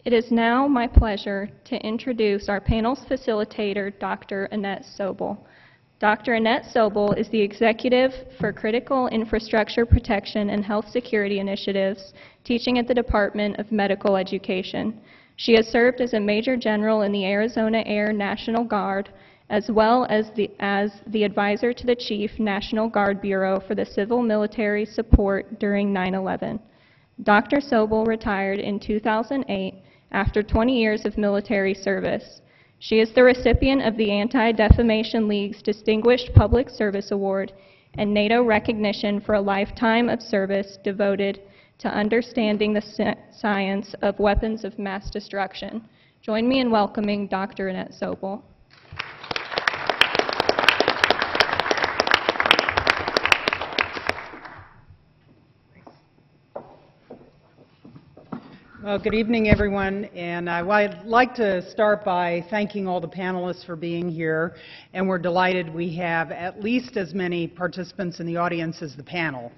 It is now my pleasure to introduce our panel's facilitator, Dr. Annette Sobel. Dr. Annette Sobel is the Executive for Critical Infrastructure Protection and Health Security Initiatives, teaching at the Department of Medical Education. She has served as a Major General in the Arizona Air National Guard, as well as the advisor to the Chief National Guard Bureau for the Civil Military Support during 9/11. Dr. Sobel retired in 2008 after 20 years of military service. She is the recipient of the Anti-Defamation League's Distinguished Public Service Award and NATO recognition for a lifetime of service devoted to understanding the science of weapons of mass destruction. Join me in welcoming Dr. Annette Sobel. Well, good evening, everyone, and I'd like to start by thanking all the panelists for being here, and we're delighted we have at least as many participants in the audience as the panel.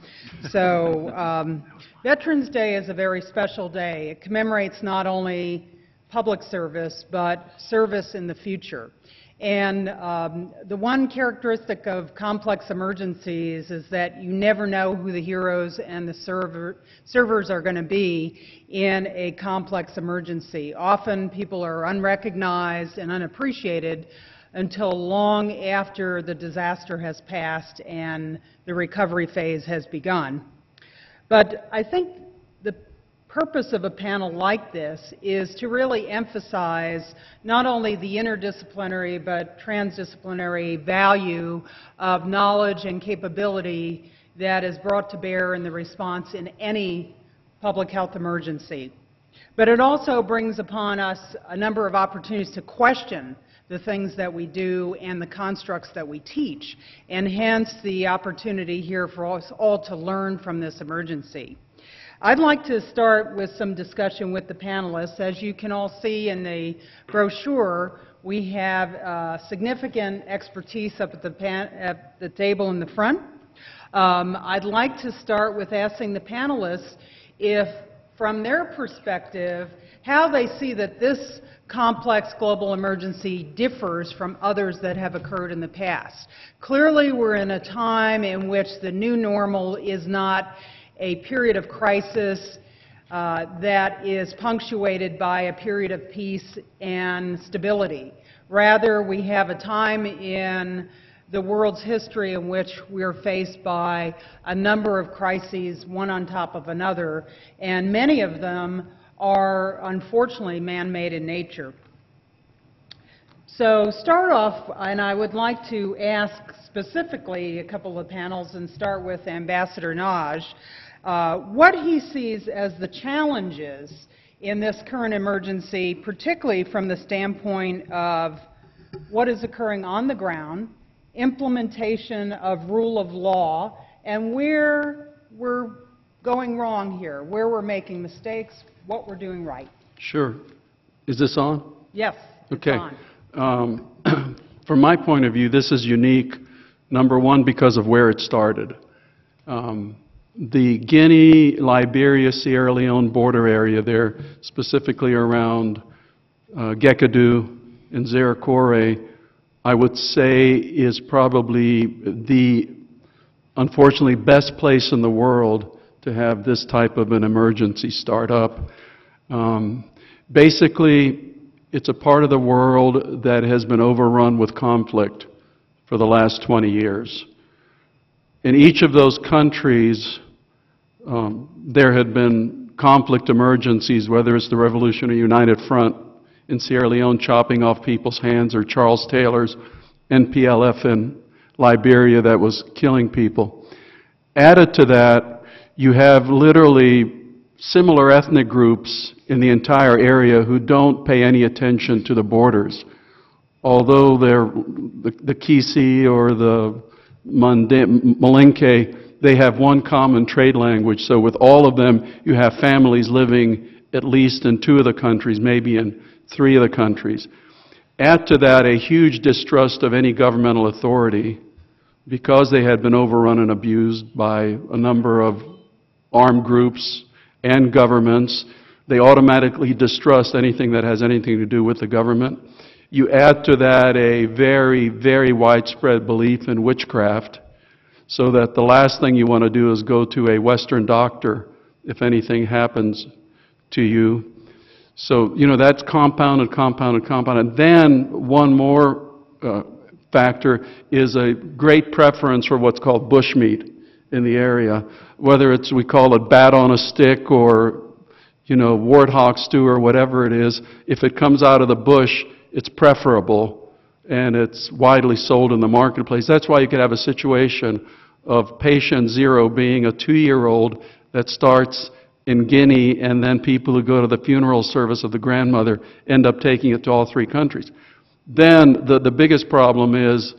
So, Veterans Day is a very special day. It commemorates not only public service, but service in the future. And the one characteristic of complex emergencies is that you never know who the heroes and the servers are going to be in a complex emergency. Often people are unrecognized and unappreciated until long after the disaster has passed and the recovery phase has begun. But I think the purpose of a panel like this is to really emphasize not only the interdisciplinary but transdisciplinary value of knowledge and capability that is brought to bear in the response in any public health emergency. But it also brings upon us a number of opportunities to question the things that we do and the constructs that we teach, and hence the opportunity here for us all to learn from this emergency. I'd like to start with some discussion with the panelists. As you can all see in the brochure, we have significant expertise up at the table in the front. I'd like to start with asking the panelists if, from their perspective, how they see that this complex global emergency differs from others that have occurred in the past. Clearly, we're in a time in which the new normal is not a period of crisis that is punctuated by a period of peace and stability. Rather, we have a time in the world's history in which we're faced by a number of crises, one on top of another, and many of them are unfortunately man-made in nature. So start off, and I would like to ask specifically a couple of panels and start with Ambassador Nagy, what he sees as the challenges in this current emergency, particularly from the standpoint of what is occurring on the ground, implementation of rule of law, and where we're going wrong here, where we're making mistakes, what we're doing right. Sure. Is this on? Yes, it's okay. On. From my point of view, this is unique, number one, because of where it started. The Guinea, Liberia, Sierra Leone border area there, specifically around Gekadu and Zerekore, I would say is probably the, unfortunately, best place in the world to have this type of an emergency start up. Basically, it's a part of the world that has been overrun with conflict for the last 20 years. In each of those countries, there had been conflict emergencies, whether it's the Revolutionary United Front in Sierra Leone chopping off people's hands, or Charles Taylor's NPLF in Liberia that was killing people. Added to that, you have literally similar ethnic groups in the entire area who don't pay any attention to the borders. Although they're the Kisi or the Malinke, they have one common trade language. So with all of them, you have families living at least in 2 of the countries, maybe in 3 of the countries. Add to that a huge distrust of any governmental authority because they had been overrun and abused by a number of armed groups and governments They automatically distrust anything that has anything to do with the government. You add to that a very, very widespread belief in witchcraft, so that the last thing you want to do is go to a Western doctor if anything happens to you. So, that's compounded. And then one more factor is a great preference for what's called bushmeat in the area, whether we call it bat on a stick or, warthog stew or whatever it is. If it comes out of the bush, it's preferable, and it's widely sold in the marketplace. That's why you could have a situation of patient 0 being a 2-year-old that starts in Guinea, and then people who go to the funeral service of the grandmother end up taking it to all 3 countries. Then the biggest problem is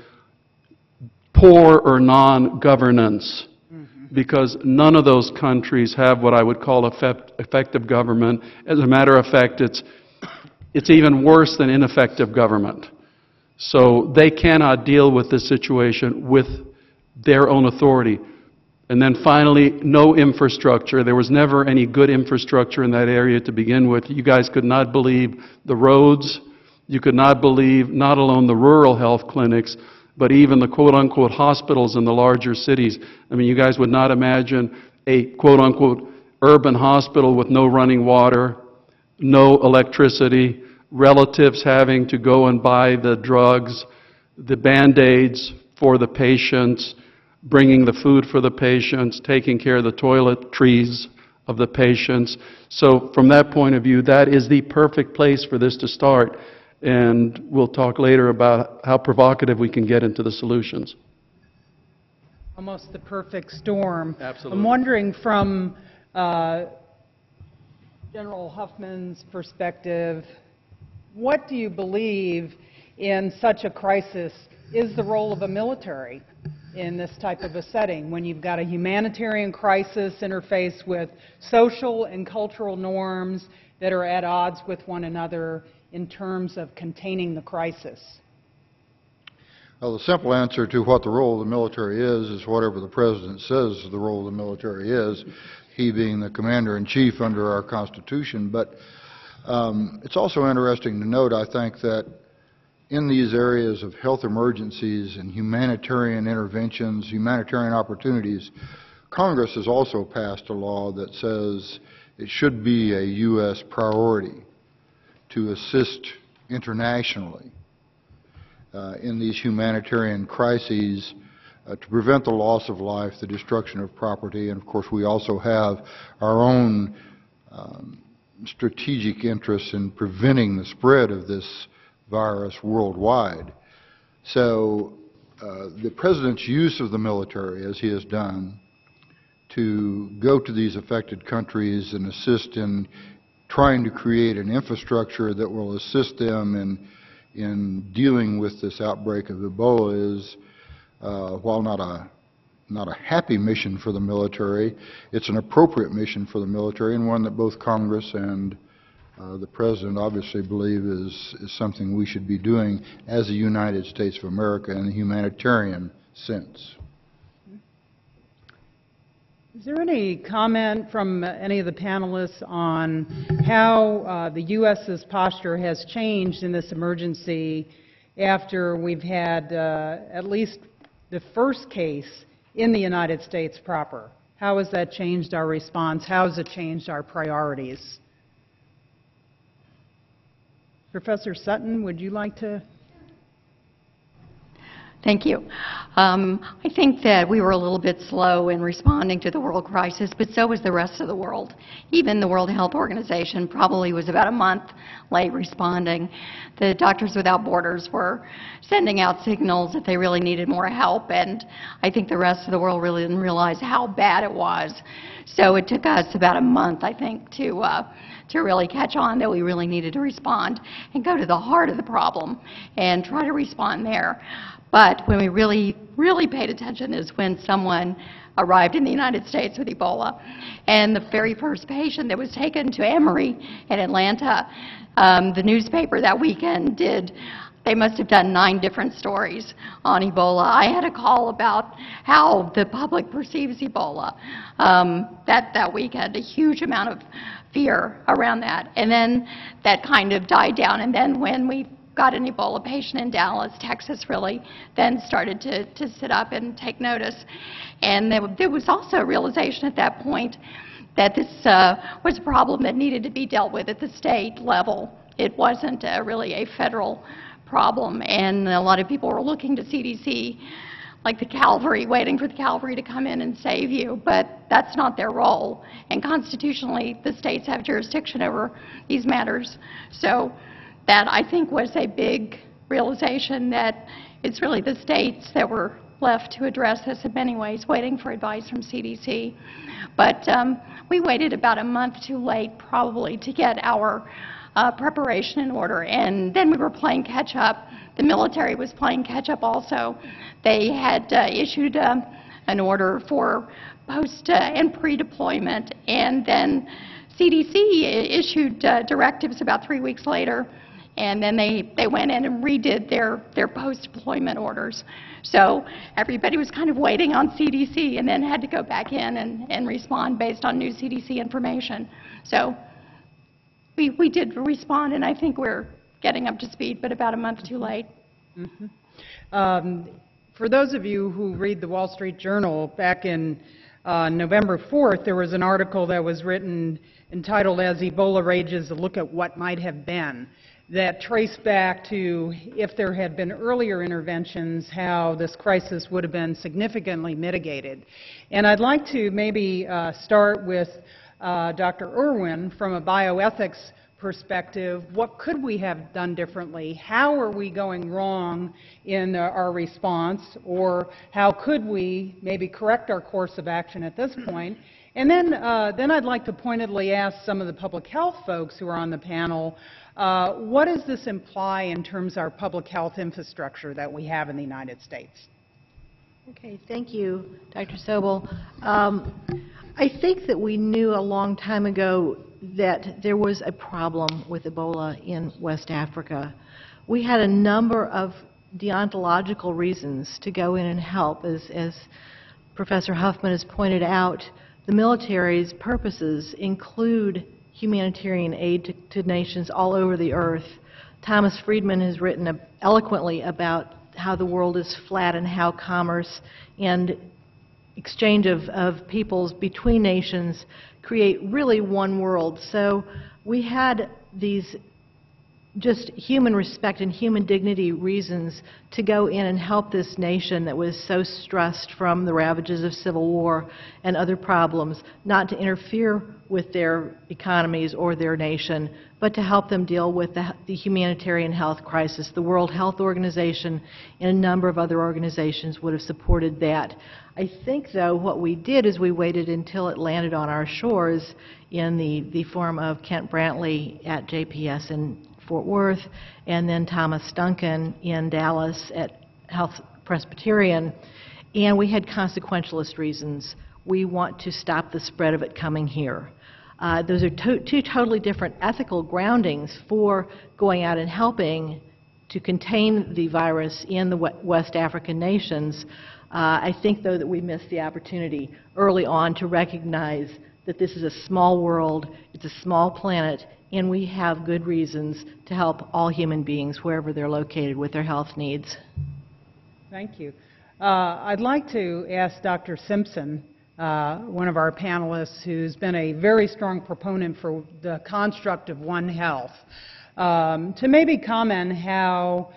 poor or non-governance, because none of those countries have what I would call effective government. As a matter of fact, it's even worse than ineffective government. So they cannot deal with this situation with their own authority. And then finally, no infrastructure. There was never any good infrastructure in that area to begin with. You guys could not believe the roads. You could not believe not alone the rural health clinics, but even the quote-unquote hospitals in the larger cities. I mean, you guys would not imagine a quote-unquote urban hospital with no running water, no electricity, relatives having to go and buy the drugs, the Band-Aids for the patients, bringing the food for the patients, taking care of the toiletries of the patients. So from that point of view, that is the perfect place for this to start. And we'll talk later about how provocative we can get into the solutions. Almost the perfect storm. Absolutely. I'm wondering from General Huffman's perspective, what do you believe in such a crisis is the role of the military in this type of a setting, when you've got a humanitarian crisis interfaced with social and cultural norms that are at odds with one another in terms of containing the crisis? Well, the simple answer to what the role of the military is whatever the President says the role of the military is, he being the Commander-in-Chief under our Constitution. But it's also interesting to note, I think, that in these areas of health emergencies and humanitarian interventions, humanitarian opportunities, Congress has also passed a law that says it should be a U.S. priority to assist internationally in these humanitarian crises to prevent the loss of life, the destruction of property, and of course we also have our own strategic interests in preventing the spread of this virus worldwide. So the President's use of the military, as he has done, to go to these affected countries and assist in trying to create an infrastructure that will assist them in dealing with this outbreak of Ebola is, while not a happy mission for the military, it's an appropriate mission for the military, and one that both Congress and the President obviously believe is something we should be doing as the United States of America in a humanitarian sense. Is there any comment from any of the panelists on how the U.S.'s posture has changed in this emergency after we've had at least the first case in the United States proper? How has that changed our response? How has it changed our priorities? Professor Sutton, would you like to? Thank you. I think that we were a little bit slow in responding to the world crisis, but so was the rest of the world. Even the World Health Organization probably was about a month late responding. The Doctors Without Borders were sending out signals that they really needed more help, and I think the rest of the world really didn't realize how bad it was. So it took us about a month, I think, to really catch on that we really needed to respond and go to the heart of the problem and try to respond there. But when we really paid attention is when someone arrived in the United States with Ebola. And the very first patient that was taken to Emory in Atlanta, the newspaper that weekend they must have done 9 different stories on Ebola. I had a call about how the public perceives Ebola that weekend, a huge amount of fear around that. And then that kind of died down. And then when we got an Ebola patient in Dallas, Texas really then started to sit up and take notice. And there was also a realization at that point that this was a problem that needed to be dealt with at the state level. It wasn't really a federal problem, and a lot of people were looking to CDC like the cavalry, waiting for the cavalry to come in and save you, but that's not their role. And constitutionally, the states have jurisdiction over these matters. So that, I think, was a big realization that it's really the states that were left to address this in many ways, waiting for advice from CDC. But we waited about a month too late, probably, to get our preparation in order, and then we were playing catch-up. The military was playing catch-up also. They had issued an order for post and pre-deployment, and then CDC issued directives about 3 weeks later, and then they went in and redid their post-deployment orders. So everybody was kind of waiting on CDC and then had to go back in and respond based on new CDC information. So we did respond, and I think we're getting up to speed, but about a month too late. Mm-hmm. For those of you who read the Wall Street Journal, back in November 4th, there was an article that was written entitled "As Ebola Rages, a Look at What Might Have Been," that traced back to, if there had been earlier interventions, how this crisis would have been significantly mitigated. And I'd like to maybe start with Dr. Irwin from a bioethics perspective. What could we have done differently? How are we going wrong in our response? Or how could we maybe correct our course of action at this point? And then I'd like to pointedly ask some of the public health folks who are on the panel, what does this imply in terms of our public health infrastructure that we have in the United States? Okay, thank you, Dr. Sobel. I think that we knew a long time ago that there was a problem with Ebola in West Africa. We had a number of deontological reasons to go in and help. As Professor Huffman has pointed out, the military's purposes include humanitarian aid to nations all over the earth. Thomas Friedman has written eloquently about how the world is flat and how commerce and exchange of peoples between nations create really one world. So we had these just human respect and human dignity reasons to go in and help this nation that was so stressed from the ravages of civil war and other problems, not to interfere with their economies or their nation, but to help them deal with the humanitarian health crisis. The World Health Organization and a number of other organizations would have supported that. I think, though, what we did is we waited until it landed on our shores in the form of Kent Brantley at JPS in Fort Worth, and then Thomas Duncan in Dallas at Health Presbyterian. And we had consequentialist reasons. We want to stop the spread of it coming here. Those are two totally different ethical groundings for going out and helping to contain the virus in the West African nations. I think, though, that we missed the opportunity early on to recognize that this is a small world, it's a small planet, and we have good reasons to help all human beings wherever they're located with their health needs. Thank you. I'd like to ask Dr. Simpson, one of our panelists who's been a very strong proponent for the construct of One Health, to maybe comment how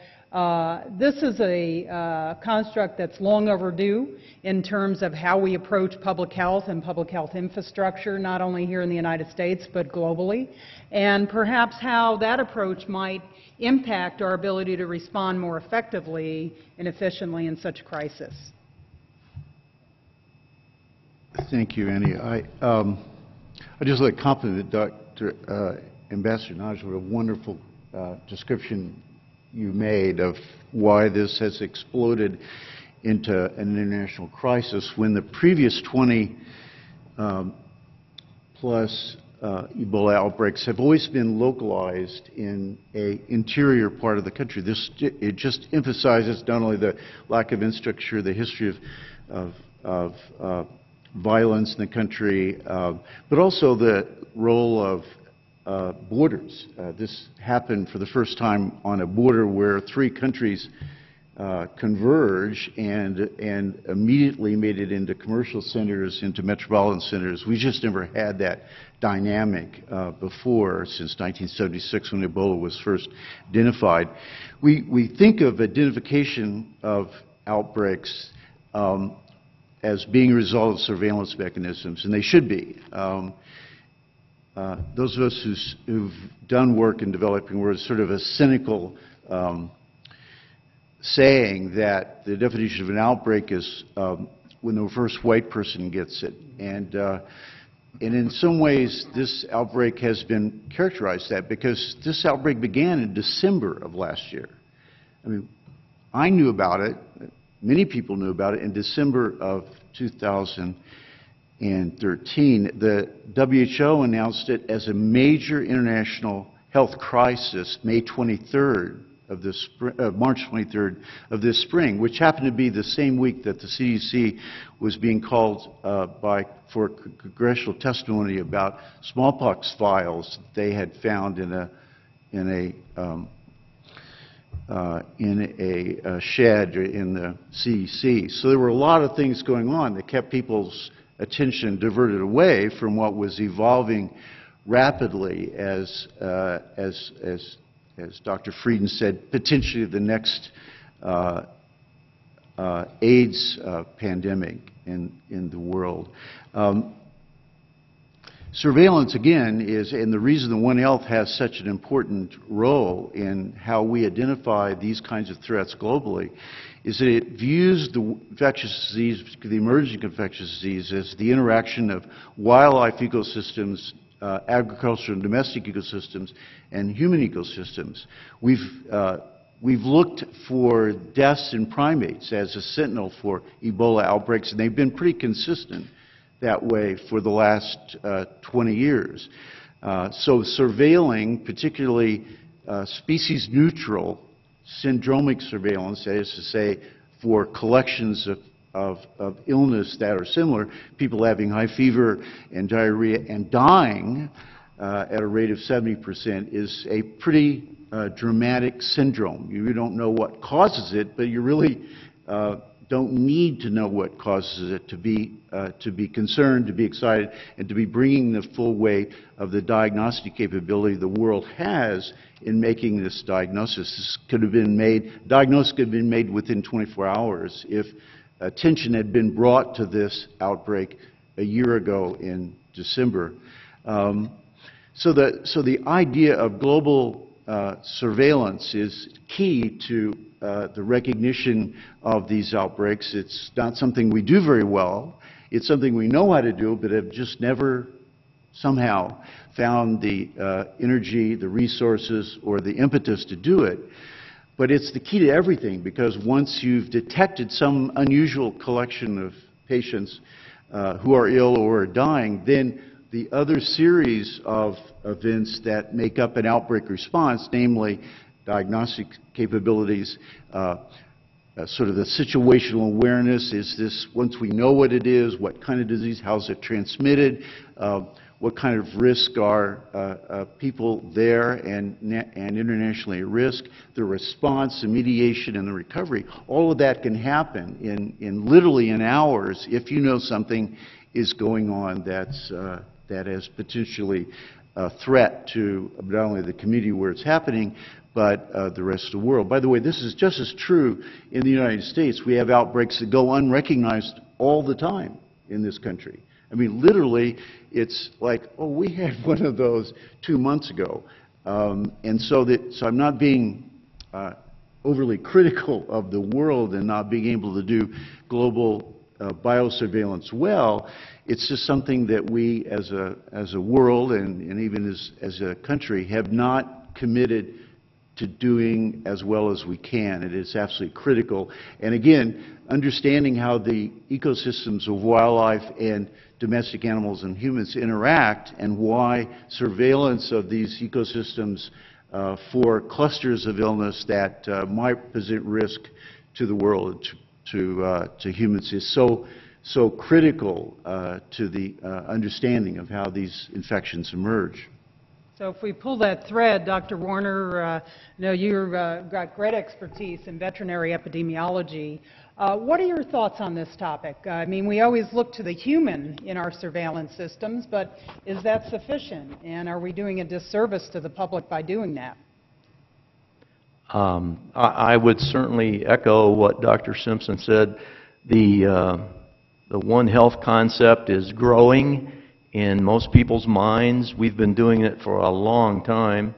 this is a construct that's long overdue in terms of how we approach public health and public health infrastructure, not only here in the United States, but globally, and perhaps how that approach might impact our ability to respond more effectively and efficiently in such a crisis. Thank you, Annie. I'd just like to compliment Dr. Ambassador Nagy with a wonderful description you made of why this has exploded into an international crisis when the previous 20 plus Ebola outbreaks have always been localized in an interior part of the country. It just emphasizes not only the lack of infrastructure, the history of violence in the country, but also the role of borders. This happened for the first time on a border where 3 countries converge and immediately made it into commercial centers, into metropolitan centers. We just never had that dynamic before, since 1976 when Ebola was first identified. We think of identification of outbreaks as being a result of surveillance mechanisms, and they should be. Those of us who've done work in developing world, sort of a cynical saying that the definition of an outbreak is when the first white person gets it. And in some ways, this outbreak has been characterized that, because this outbreak began in December of last year. I mean, I knew about it, many people knew about it in December of 2013. The WHO announced it as a major international health crisis May 23rd of this March 23rd of this spring, which happened to be the same week that the CDC was being called for congressional testimony about smallpox vials they had found in a shed in the CDC. So there were a lot of things going on that kept people's attention diverted away from what was evolving rapidly as Dr. Frieden said, potentially the next AIDS pandemic in the world. Surveillance, again, and the reason the One Health has such an important role in how we identify these kinds of threats globally, is that it views the infectious disease, particularly the emerging infectious disease, as the interaction of wildlife ecosystems, agricultural and domestic ecosystems, and human ecosystems. We've looked for deaths in primates as a sentinel for Ebola outbreaks, and they've been pretty consistent that way for the last 20 years. So surveilling, particularly species-neutral syndromic surveillance, that is to say, for collections of illness that are similar, people having high fever and diarrhea and dying at a rate of 70%, is a pretty dramatic syndrome. You don't know what causes it, but you really don't need to know what causes it to be concerned, to be excited, and to be bringing the full weight of the diagnostic capability the world has in making this diagnosis. This could have been made, diagnosis could have been made within 24 hours if attention had been brought to this outbreak a year ago in December. So the idea of global surveillance is key to the recognition of these outbreaks. It's not something we do very well. It's something we know how to do, but have just never somehow found the energy, the resources, or the impetus to do it. But it's the key to everything, because once you've detected some unusual collection of patients who are ill or are dying, then the other series of events that make up an outbreak response, namely diagnostic capabilities, sort of the situational awareness, is this, once we know what it is, what kind of disease, how is it transmitted, what kind of risk are people there and internationally at risk, the response, the mediation, and the recovery. All of that can happen in literally in hours if you know something is going on that has potentially a threat to not only the community where it's happening, but the rest of the world. By the way, this is just as true in the United States. We have outbreaks that go unrecognized all the time in this country. I mean, literally, it's like, oh, we had one of those 2 months ago. And so I'm not being overly critical of the world and not being able to do global biosurveillance well. It's just something that we as a world and even as a country have not committed to doing as well as we can. It is absolutely critical. And again, understanding how the ecosystems of wildlife and domestic animals and humans interact, and why surveillance of these ecosystems for clusters of illness that might present risk to the world, to humans, is so so critical to the understanding of how these infections emerge. So if we pull that thread, Dr. Warner, I know you've got great expertise in veterinary epidemiology. What are your thoughts on this topic? I mean, we always look to the human in our surveillance systems, but is that sufficient? And are we doing a disservice to the public by doing that? I would certainly echo what Dr. Simpson said. The One Health concept is growing in most people's minds. We've been doing it for a long time,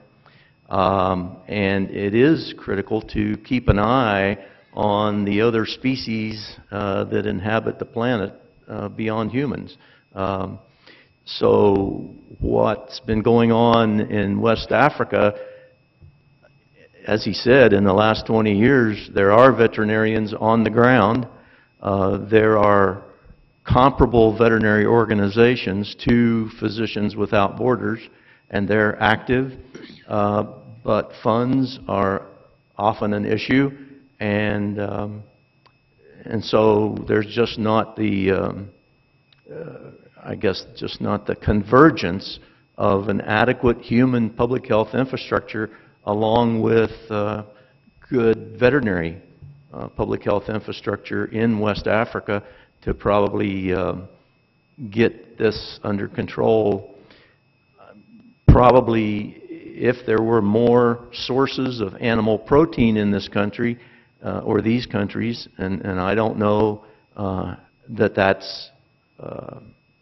and it is critical to keep an eye on the other species that inhabit the planet beyond humans. So what's been going on in West Africa, as he said, in the last 20 years, there are veterinarians on the ground. There are comparable veterinary organizations to Physicians Without Borders, and they're active, but funds are often an issue, and so there's just not the, I guess, just not the convergence of an adequate human public health infrastructure along with good veterinary public health infrastructure in West Africa to probably get this under control. Probably if there were more sources of animal protein in this country or these countries, and I don't know that that's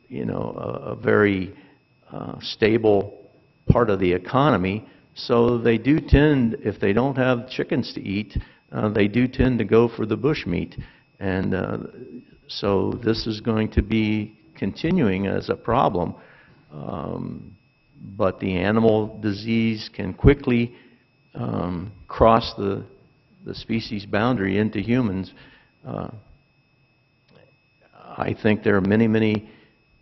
you know, a very stable part of the economy. So they do tend, if they don't have chickens to eat, they do tend to go for the bush meat. And so this is going to be continuing as a problem. But the animal disease can quickly cross the species boundary into humans. I think there are many, many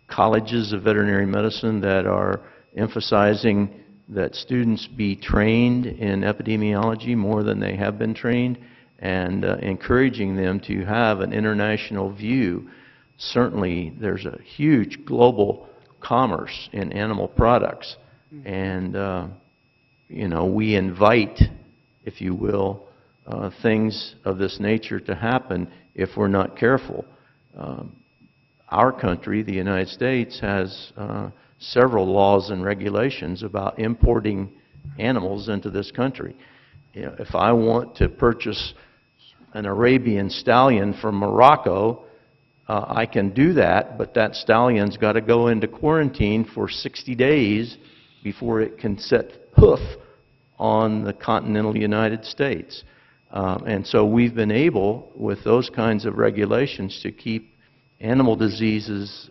colleges of veterinary medicine that are emphasizing that students be trained in epidemiology more than they have been trained, and encouraging them to have an international view. Certainly, there's a huge global commerce in animal products, and you know, we invite, if you will, things of this nature to happen if we're not careful. Our country, the United States, has several laws and regulations about importing animals into this country. You know, if I want to purchase an Arabian stallion from Morocco, I can do that, but that stallion's got to go into quarantine for 60 days before it can set hoof on the continental United States. And so we've been able, with those kinds of regulations, to keep animal diseases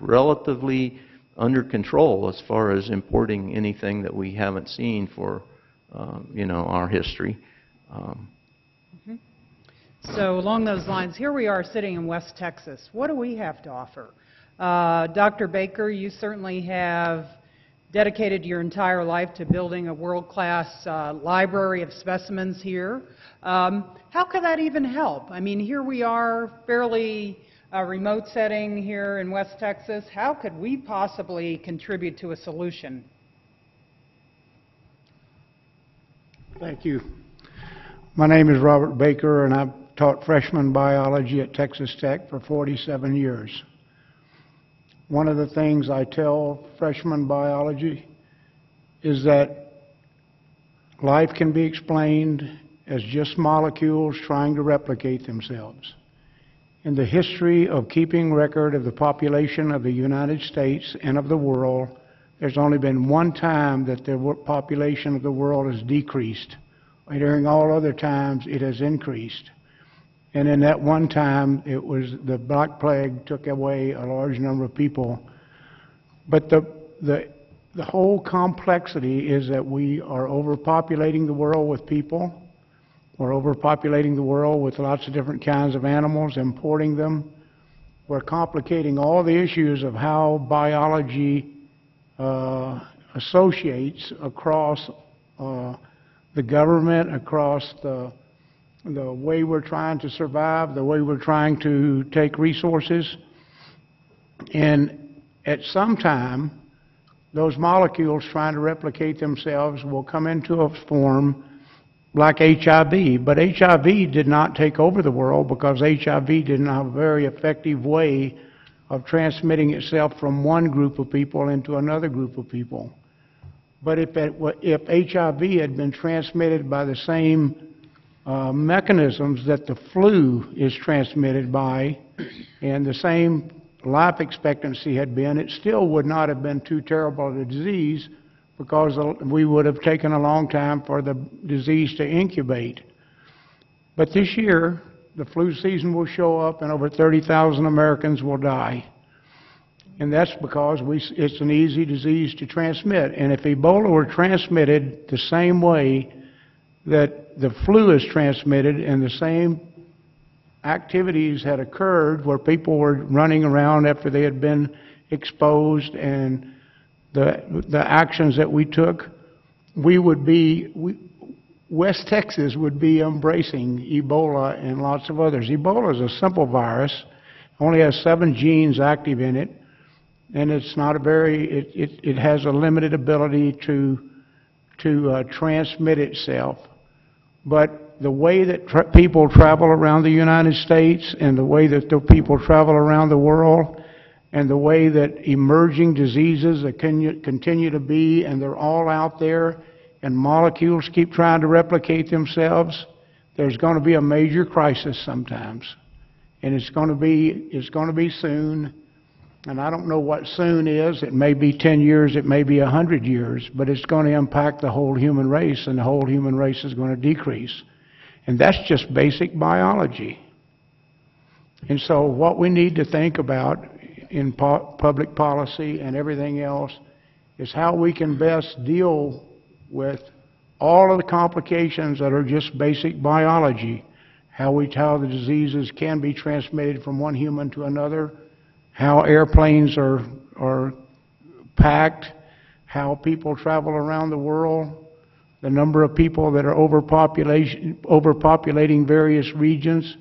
relatively under control as far as importing anything that we haven't seen for, you know, our history. So along those lines, here we are sitting in West Texas. What do we have to offer? Dr. Baker, you certainly have dedicated your entire life to building a world-class library of specimens here. How could that even help? I mean, here we are, fairly remote setting here in West Texas. How could we possibly contribute to a solution? Thank you. My name is Robert Baker, and I've taught freshman biology at Texas Tech for 47 years. One of the things I tell freshman biology is that life can be explained as just molecules trying to replicate themselves. In the history of keeping record of the population of the United States and of the world, there's only been one time that the population of the world has decreased. During all other times, it has increased. And in that one time, it was the Black Plague took away a large number of people. But the whole complexity is that we are overpopulating the world with people. We're overpopulating the world with lots of different kinds of animals, importing them. We're complicating all the issues of how biology associates across the government, across the the way we're trying to survive, the way we're trying to take resources. And at some time, those molecules trying to replicate themselves will come into a form like HIV. But HIV did not take over the world because HIV didn't have a very effective way of transmitting itself from one group of people into another group of people. But if HIV had been transmitted by the same mechanisms that the flu is transmitted by, and the same life expectancy had been, it still would not have been too terrible a disease, because we would have taken a long time for the disease to incubate. But this year, the flu season will show up and over 30,000 Americans will die. And that's because it's an easy disease to transmit. And if Ebola were transmitted the same way that the flu is transmitted, and the same activities had occurred where people were running around after they had been exposed, and the actions that we took, West Texas would be embracing Ebola and lots of others. Ebola is a simple virus, only has 7 genes active in it, and it's not a it has a limited ability to transmit itself. But the way that people travel around the United States, and the way that the people travel around the world, and the way that emerging diseases that continue to be, and they're all out there, and molecules keep trying to replicate themselves, there's going to be a major crisis sometimes. And it's going to be soon. And I don't know what soon is. It may be 10 years, it may be 100 years, but it's going to impact the whole human race, and the whole human race is going to decrease. And that's just basic biology. And so what we need to think about in public policy and everything else is how we can best deal with all of the complications that are just basic biology, how the diseases can be transmitted from one human to another, how airplanes are packed, how people travel around the world, the number of people that are overpopulating various regions.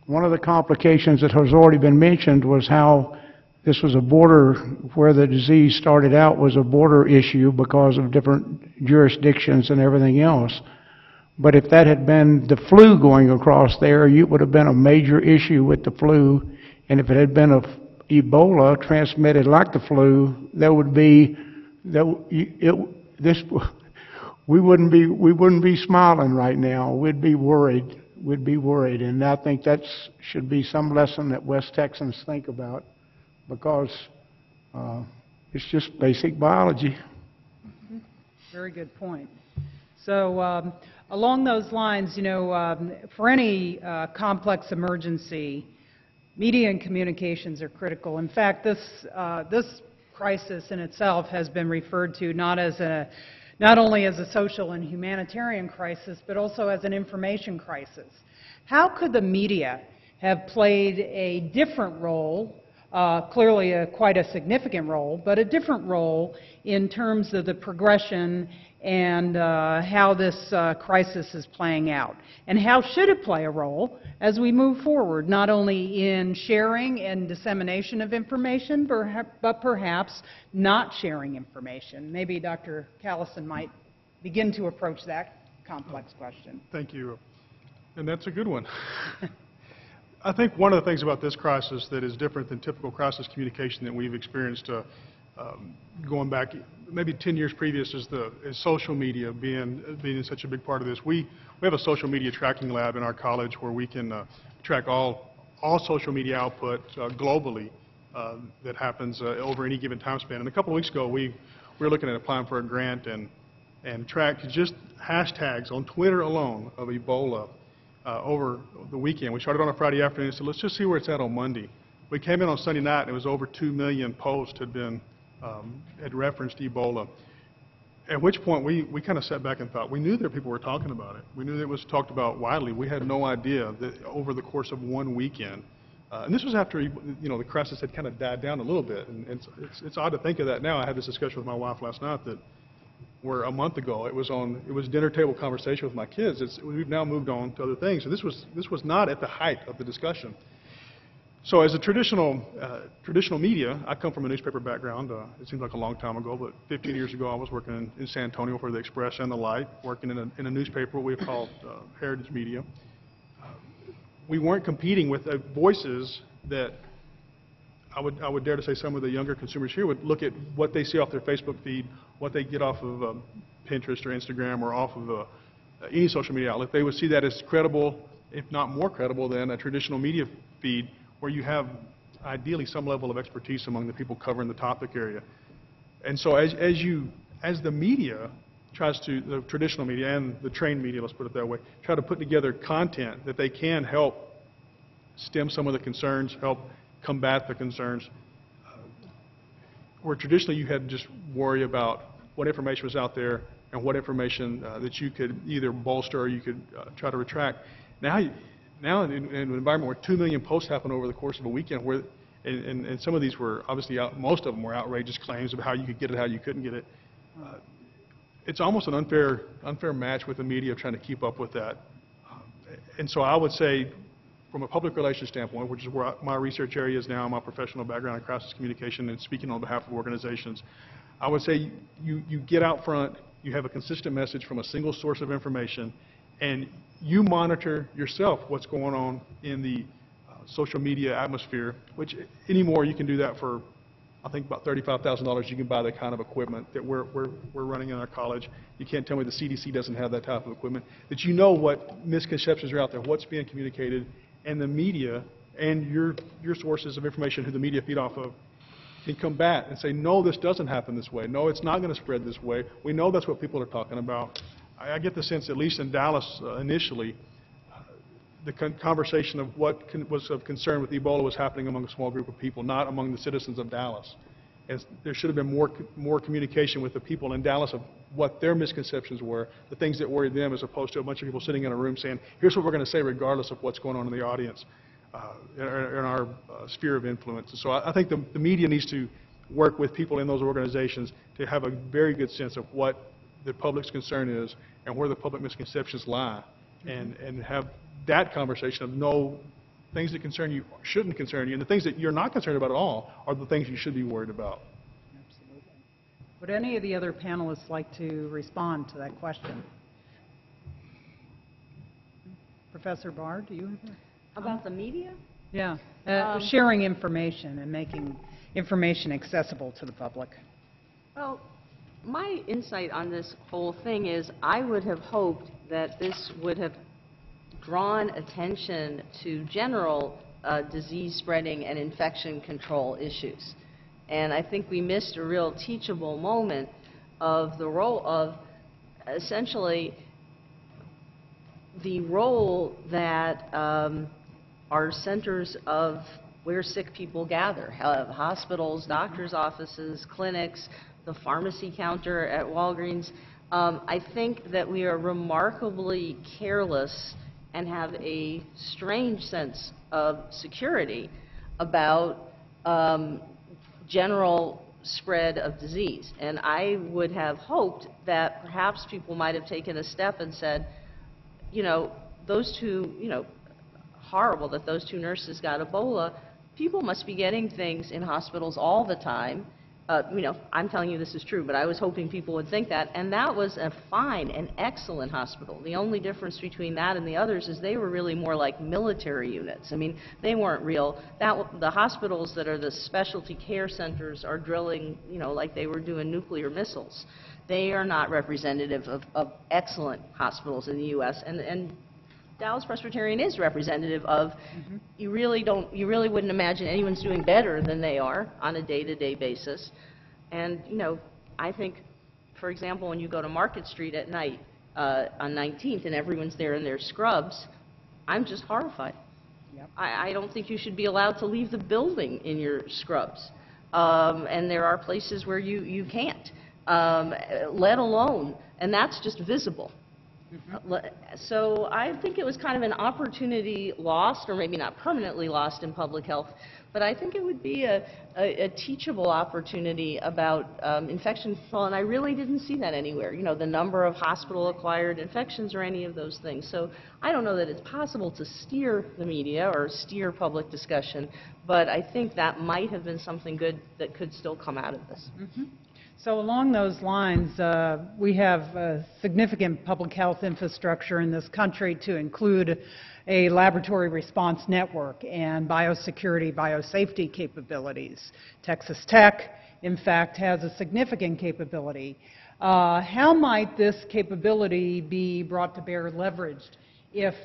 One of the complications that has already been mentioned was how this was a border, where the disease started out was a border issue because of different jurisdictions and everything else. But if that had been the flu going across there, it would have been a major issue with the flu. And if it had been Ebola transmitted like the flu, we wouldn't be smiling right now. We'd be worried. And I think that should be some lesson that West Texans think about, because it's just basic biology. Very good point. So along those lines, for any complex emergency, media and communications are critical. In fact, this crisis in itself has been referred to not only as a social and humanitarian crisis, but also as an information crisis. How could the media have played a different role, clearly quite a significant role, but a different role in terms of the progression and how this crisis is playing out? And how should it play a role as we move forward, not only in sharing and dissemination of information, but perhaps not sharing information? Maybe Dr. Callison might begin to approach that complex question. Thank you. And that's a good one. I think one of the things about this crisis that is different than typical crisis communication that we've experienced going back maybe 10 years previous is social media being such a big part of this. We have a social media tracking lab in our college where we can track all social media output globally that happens over any given time span. And a couple of weeks ago, we were looking at applying for a grant and tracked just hashtags on Twitter alone of Ebola over the weekend. We started on a Friday afternoon and said, let's just see where it's at on Monday. We came in on Sunday night, and it was over 2 million posts had referenced Ebola. At which point we kind of sat back and thought, we knew that people were talking about it. We knew that it was talked about widely. We had no idea that over the course of one weekend, and this was after the crisis had kind of died down a little bit. And it's odd to think of that now. I had this discussion with my wife last night that where a month ago it was dinner table conversation with my kids. We've now moved on to other things, and this was not at the height of the discussion. So as a traditional media, I come from a newspaper background. It seems like a long time ago, but 15 years ago I was working in San Antonio for the Express and the Light, working in a newspaper we called Heritage Media. We weren't competing with voices that I would dare to say some of the younger consumers here would look at what they see off their Facebook feed, what they get off of Pinterest or Instagram or off of any social media outlet. They would see that as credible, if not more credible, than a traditional media feed where you have ideally some level of expertise among the people covering the topic area. And so as the media tries to, the traditional media and the trained media, let's put it that way, try to put together content that they can help stem some of the concerns, help combat the concerns, where traditionally you had to just worry about what information was out there and what information that you could either bolster or you could try to retract. Now in an environment where 2 million posts happen over the course of a weekend, where and some of these were obviously most of them were outrageous claims of how you could get it, how you couldn't get it. It's almost an unfair match with the media trying to keep up with that. And so I would say, from a public relations standpoint, which is where my research area is now, my professional background in crisis communication and speaking on behalf of organizations, I would say you get out front, you have a consistent message from a single source of information, and you monitor yourself what's going on in the social media atmosphere, which anymore you can do that for, I think, about $35,000. You can buy that kind of equipment that we're running in our college. You can't tell me the CDC doesn't have that type of equipment, that you know what misconceptions are out there, what's being communicated, and the media and your sources of information who the media feed off of can combat and say, no, this doesn't happen this way. No, it's not going to spread this way. We know that's what people are talking about. I get the sense, at least in Dallas initially, the conversation of what was of concern with Ebola was happening among a small group of people, not among the citizens of Dallas. And there should have been more communication with the people in Dallas of what their misconceptions were, the things that worried them, as opposed to a bunch of people sitting in a room saying, here's what we're going to say regardless of what's going on in the audience, in our sphere of influence. And so I think the media needs to work with people in those organizations to have a very good sense of what the public's concern is and where the public misconceptions lie, and have that conversation of no, things that concern you shouldn't concern you, and the things that you're not concerned about at all are the things you should be worried about. Absolutely. Would any of the other panelists like to respond to that question? Professor Barr, do you have a About the media? Yeah, sharing information and making information accessible to the public. Well, my insight on this whole thing is I would have hoped that this would have drawn attention to general disease spreading and infection control issues. And I think we missed a real teachable moment of the role of essentially the role that our centers of where sick people gather, hospitals, doctors' offices, clinics, the pharmacy counter at Walgreens. I think that we are remarkably careless and have a strange sense of security about general spread of disease. And I would have hoped that perhaps people might have taken a step and said, you know, those two, you know, horrible that those two nurses got Ebola. People must be getting things in hospitals all the time. You know, I'm telling you this is true, but I was hoping people would think that. And that was a fine, an excellent hospital. The only difference between that and the others is they were really more like military units. I mean, they weren't real. The hospitals that are the specialty care centers are drilling, you know, like they were doing nuclear missiles. They are not representative of excellent hospitals in the U.S. And Dallas Presbyterian is representative of, you really wouldn't imagine anyone's doing better than they are on a day-to-day basis. And, you know, I think, for example, when you go to Market Street at night on 19th and everyone's there in their scrubs, I'm just horrified. Yep. I don't think you should be allowed to leave the building in your scrubs. And there are places where you can't, let alone, and that's just visible. So I think it was kind of an opportunity lost, or maybe not permanently lost in public health, but I think it would be a teachable opportunity about infection control, and I really didn't see that anywhere, you know, the number of hospital-acquired infections or any of those things. So I don't know that it's possible to steer the media or steer public discussion, but I think that might have been something good that could still come out of this. So along those lines, we have a significant public health infrastructure in this country to include a laboratory response network and biosecurity, biosafety capabilities. Texas Tech, in fact, has a significant capability. How might this capability be brought to bear, leveraged, if,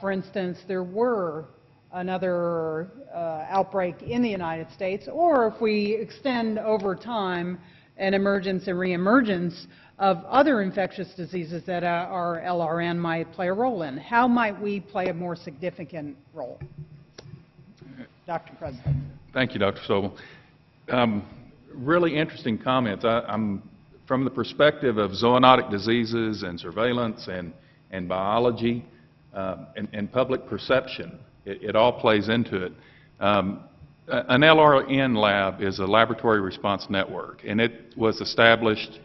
for instance, there were another outbreak in the United States, or if we extend over time an emergence and reemergence of other infectious diseases that our LRN might play a role in? How might we play a more significant role? Dr. President. Thank you, Dr. Sobel. Really interesting comments. I'm from the perspective of zoonotic diseases and surveillance and biology and public perception. It all plays into it. An LRN lab is a laboratory response network, and it was established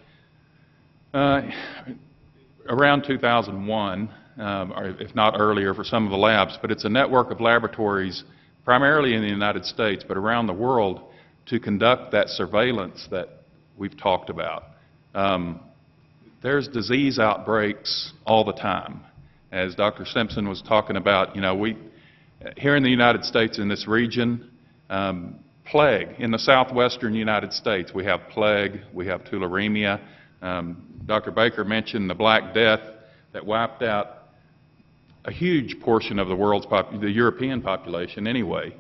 around 2001, or if not earlier for some of the labs, but it's a network of laboratories primarily in the United States, but around the world, to conduct that surveillance that we've talked about. There's disease outbreaks all the time. As Dr. Simpson was talking about, you know, here in the United States, in this region, plague. In the southwestern United States, we have plague, we have tularemia. Dr. Baker mentioned the Black Death that wiped out a huge portion of the world's the European population anyway.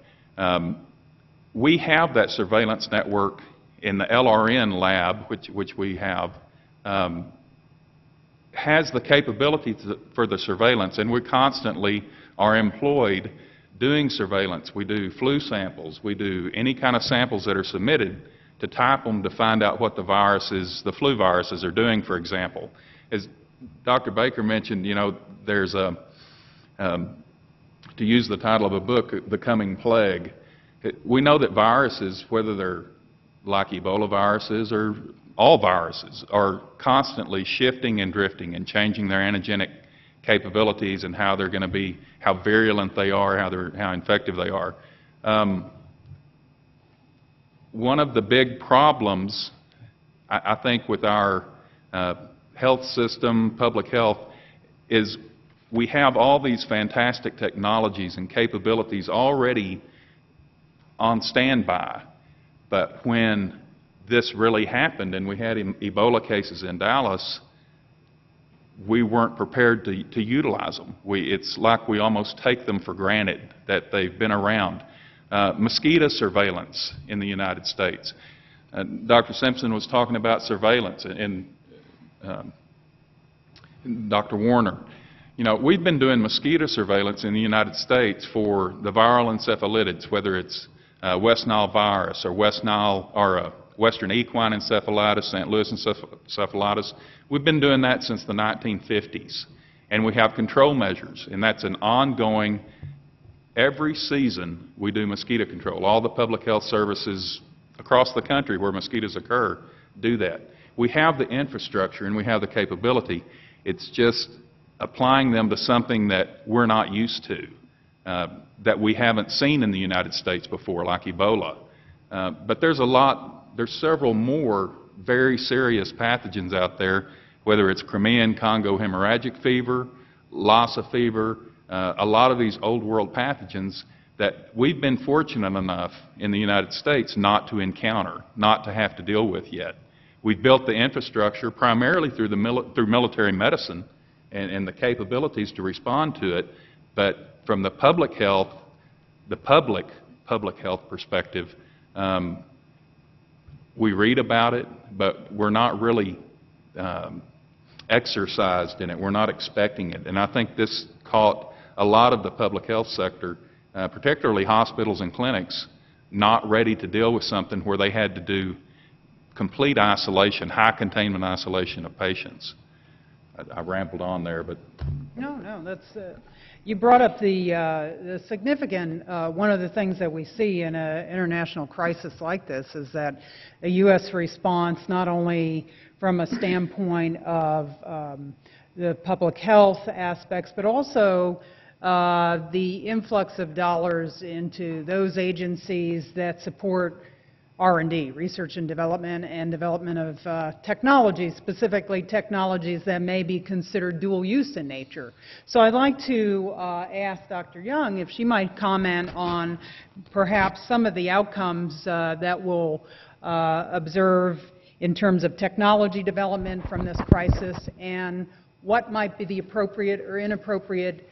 We have that surveillance network in the LRN lab, which we have, has the capability for the surveillance, and we constantly are employed doing surveillance. We do flu samples. We do any kind of samples that are submitted to type them to find out what the viruses, the flu viruses, are doing, for example. As Dr. Baker mentioned, you know, there's a, to use the title of a book, The Coming Plague, we know that viruses, whether they're like Ebola viruses or all viruses, are constantly shifting and drifting and changing their antigenic capabilities and how they're going to be, how virulent they are, how infective they are. One of the big problems, I think, with our health system, public health, is we have all these fantastic technologies and capabilities already on standby. But when this really happened and we had Ebola cases in Dallas, we weren't prepared to utilize them. It's like we almost take them for granted that they've been around. Mosquito surveillance in the United States. Dr. Simpson was talking about surveillance, and Dr. Warner. You know, we've been doing mosquito surveillance in the United States for the viral encephalitis, whether it's West Nile virus or West Nile or Western equine encephalitis, St. Louis encephalitis. We've been doing that since the 1950s, and we have control measures, and that's an ongoing. Every season we do mosquito control. All the public health services across the country where mosquitoes occur do that. We have the infrastructure and we have the capability. It's just applying them to something that we're not used to, that we haven't seen in the United States before, like Ebola. But there's several more very serious pathogens out there, whether it's Crimean Congo hemorrhagic fever, Lassa fever, a lot of these old world pathogens that we've been fortunate enough in the United States not to encounter, not to have to deal with yet. We've built the infrastructure primarily through military medicine and the capabilities to respond to it, but from the public health perspective, we read about it, but we're not really exercised in it. We're not expecting it. And I think this caught a lot of the public health sector, particularly hospitals and clinics, not ready to deal with something where they had to do complete isolation, high containment isolation of patients. I rambled on there, but No, that's, you brought up the significant, one of the things that we see in an international crisis like this is that a U.S. response, not only from a standpoint of the public health aspects, but also the influx of dollars into those agencies that support R&D, research and development of technologies, specifically technologies that may be considered dual use in nature. So I'd like to ask Dr. Young if she might comment on perhaps some of the outcomes that we'll observe in terms of technology development from this crisis, and what might be the appropriate or inappropriate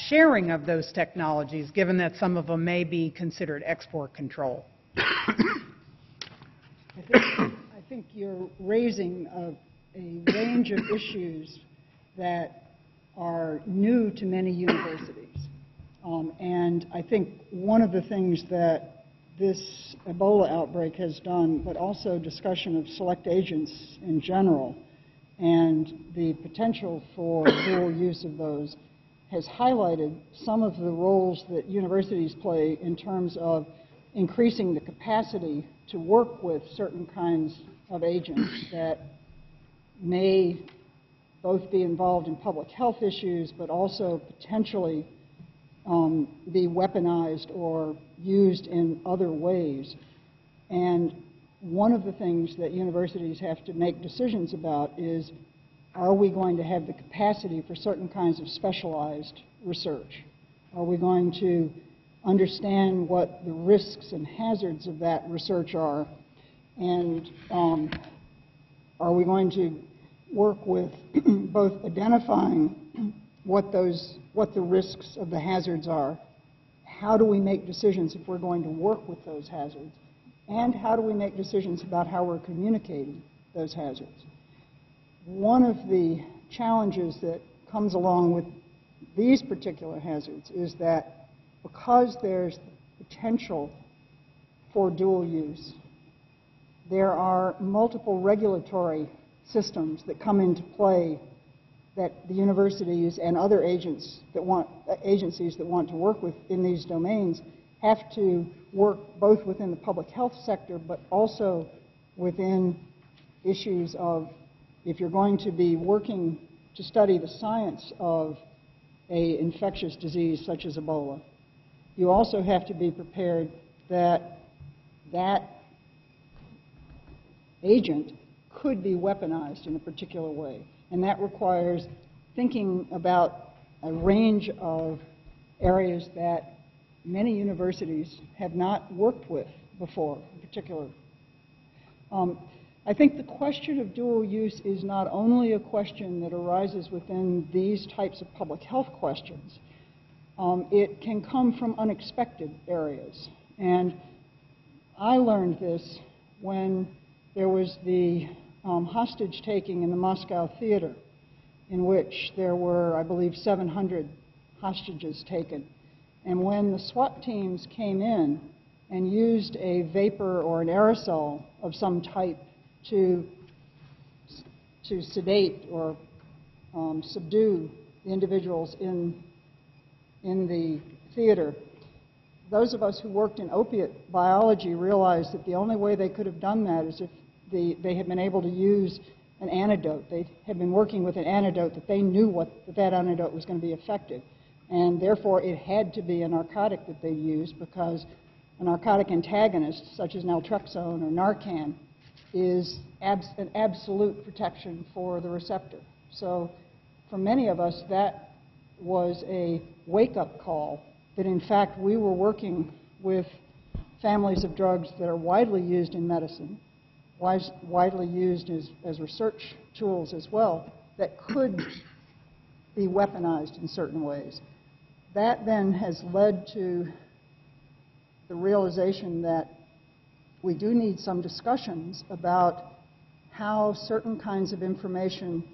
sharing of those technologies, given that some of them may be considered export control. I think you're raising a range of issues that are new to many universities. And I think one of the things that this Ebola outbreak has done, but also discussion of select agents in general, and the potential for dual use of those, has highlighted some of the roles that universities play in terms of increasing the capacity to work with certain kinds of agents that may both be involved in public health issues, but also potentially be weaponized or used in other ways. And one of the things that universities have to make decisions about is, are we going to have the capacity for certain kinds of specialized research? Are we going to understand what the risks and hazards of that research are? And are we going to work with both identifying what the risks of the hazards are? How do we make decisions if we're going to work with those hazards? And how do we make decisions about how we're communicating those hazards? One of the challenges that comes along with these particular hazards is that because there's potential for dual use, there are multiple regulatory systems that come into play that the universities and other agencies that want to work with in these domains have to work both within the public health sector, but also within issues of, if you're going to be working to study the science of an infectious disease such as Ebola, you also have to be prepared that that agent could be weaponized in a particular way. And that requires thinking about a range of areas that many universities have not worked with before, in particular. I think the question of dual use is not only a question that arises within these types of public health questions. It can come from unexpected areas. And I learned this when there was the hostage taking in the Moscow theater, in which there were, I believe, 700 hostages taken. And when the SWAT teams came in and used a vapor or an aerosol of some type to sedate or subdue the individuals in the theater, those of us who worked in opiate biology realized that the only way they could have done that is if they had been able to use an antidote. They had been working with an antidote that they knew that antidote was going to be effective. And therefore, it had to be a narcotic that they used, because a narcotic antagonist, such as naltrexone or Narcan, is an absolute protection for the receptor. So for many of us, that was a wake-up call that, in fact, we were working with families of drugs that are widely used in medicine, widely used as research tools as well, that could be weaponized in certain ways. That then has led to the realization that we do need some discussions about how certain kinds of information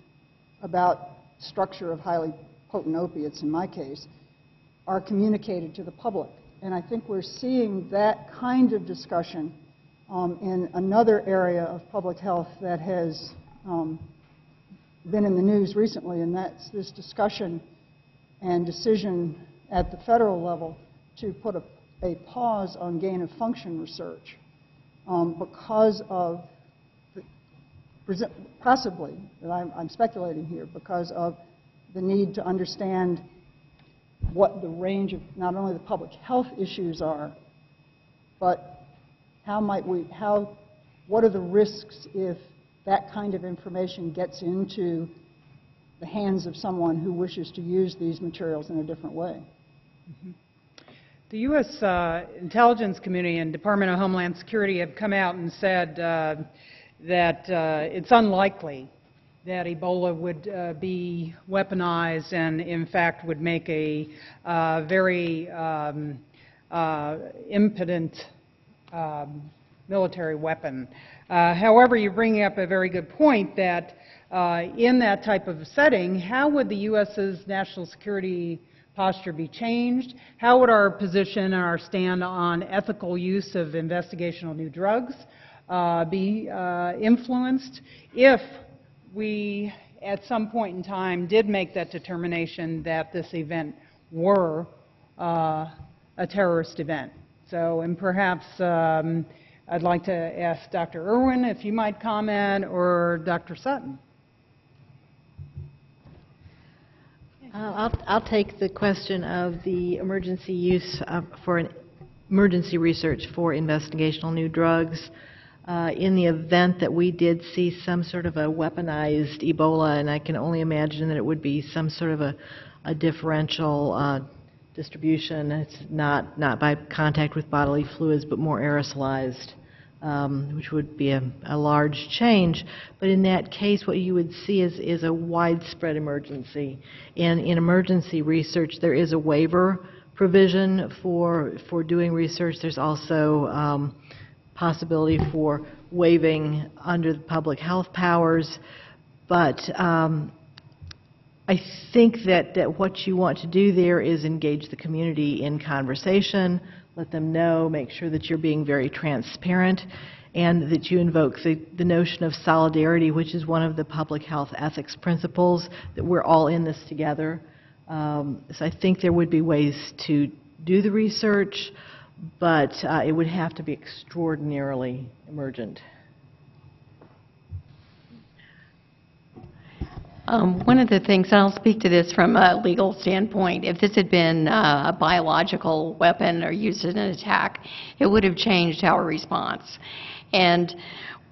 about structure of highly potent opiates, in my case, are communicated to the public. And I think we're seeing that kind of discussion in another area of public health that has been been in the news recently, and that's this discussion and decision at the federal level to put a pause on gain-of-function research because of, possibly, and I'm speculating here, because of the need to understand what the range of not only the public health issues are, but what are the risks if that kind of information gets into the hands of someone who wishes to use these materials in a different way. Mm-hmm. The U.S. Intelligence Community and Department of Homeland Security have come out and said that it's unlikely that Ebola would be weaponized and, in fact, would make a very impotent military weapon. However, you're bringing up a very good point that in that type of setting, how would the U.S.'s national security posture be changed? How would our position and our stand on ethical use of investigational new drugs be influenced if we, at some point in time, did make that determination that this event were a terrorist event? So, and perhaps I'd like to ask Dr. Irwin if you might comment, or Dr. Sutton. I'll take the question of the emergency use for emergency research for investigational new drugs. In the event that we did see some sort of a weaponized Ebola, and I can only imagine that it would be some sort of a differential distribution. It's not by contact with bodily fluids, but more aerosolized, which would be a large change. But in that case, what you would see is a widespread emergency. And in emergency research, there is a waiver provision for doing research. There's also possibility for waiving under the public health powers. But I think that what you want to do there is engage the community in conversation, let them know, make sure that you're being very transparent, and that you invoke the notion of solidarity, which is one of the public health ethics principles, that we're all in this together. So I think there would be ways to do the research, but it would have to be extraordinarily emergent. One of the things, and I'll speak to this from a legal standpoint, if this had been a biological weapon or used in an attack, it would have changed our response. And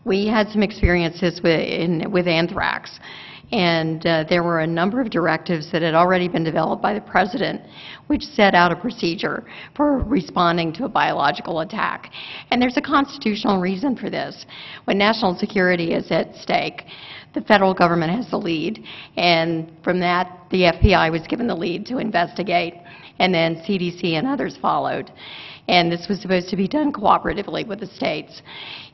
we had some experiences with anthrax. And there were a number of directives that had already been developed by the President which set out a procedure for responding to a biological attack. And there's a constitutional reason for this. When national security is at stake, the federal government has the lead, and from that, the FBI was given the lead to investigate, and then CDC and others followed. And this was supposed to be done cooperatively with the states.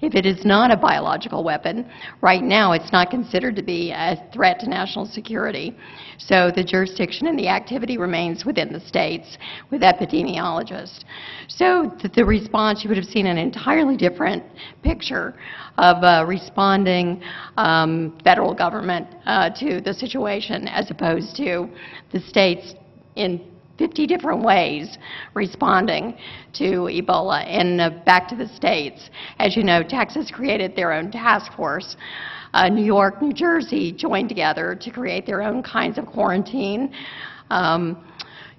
If it is not a biological weapon, right now it's not considered to be a threat to national security. So the jurisdiction and the activity remains within the states with epidemiologists. So the response, you would have seen an entirely different picture of responding federal government to the situation as opposed to the states in 50 different ways responding to Ebola. And back to the states. As you know, Texas created their own task force. New York, New Jersey joined together to create their own kinds of quarantine.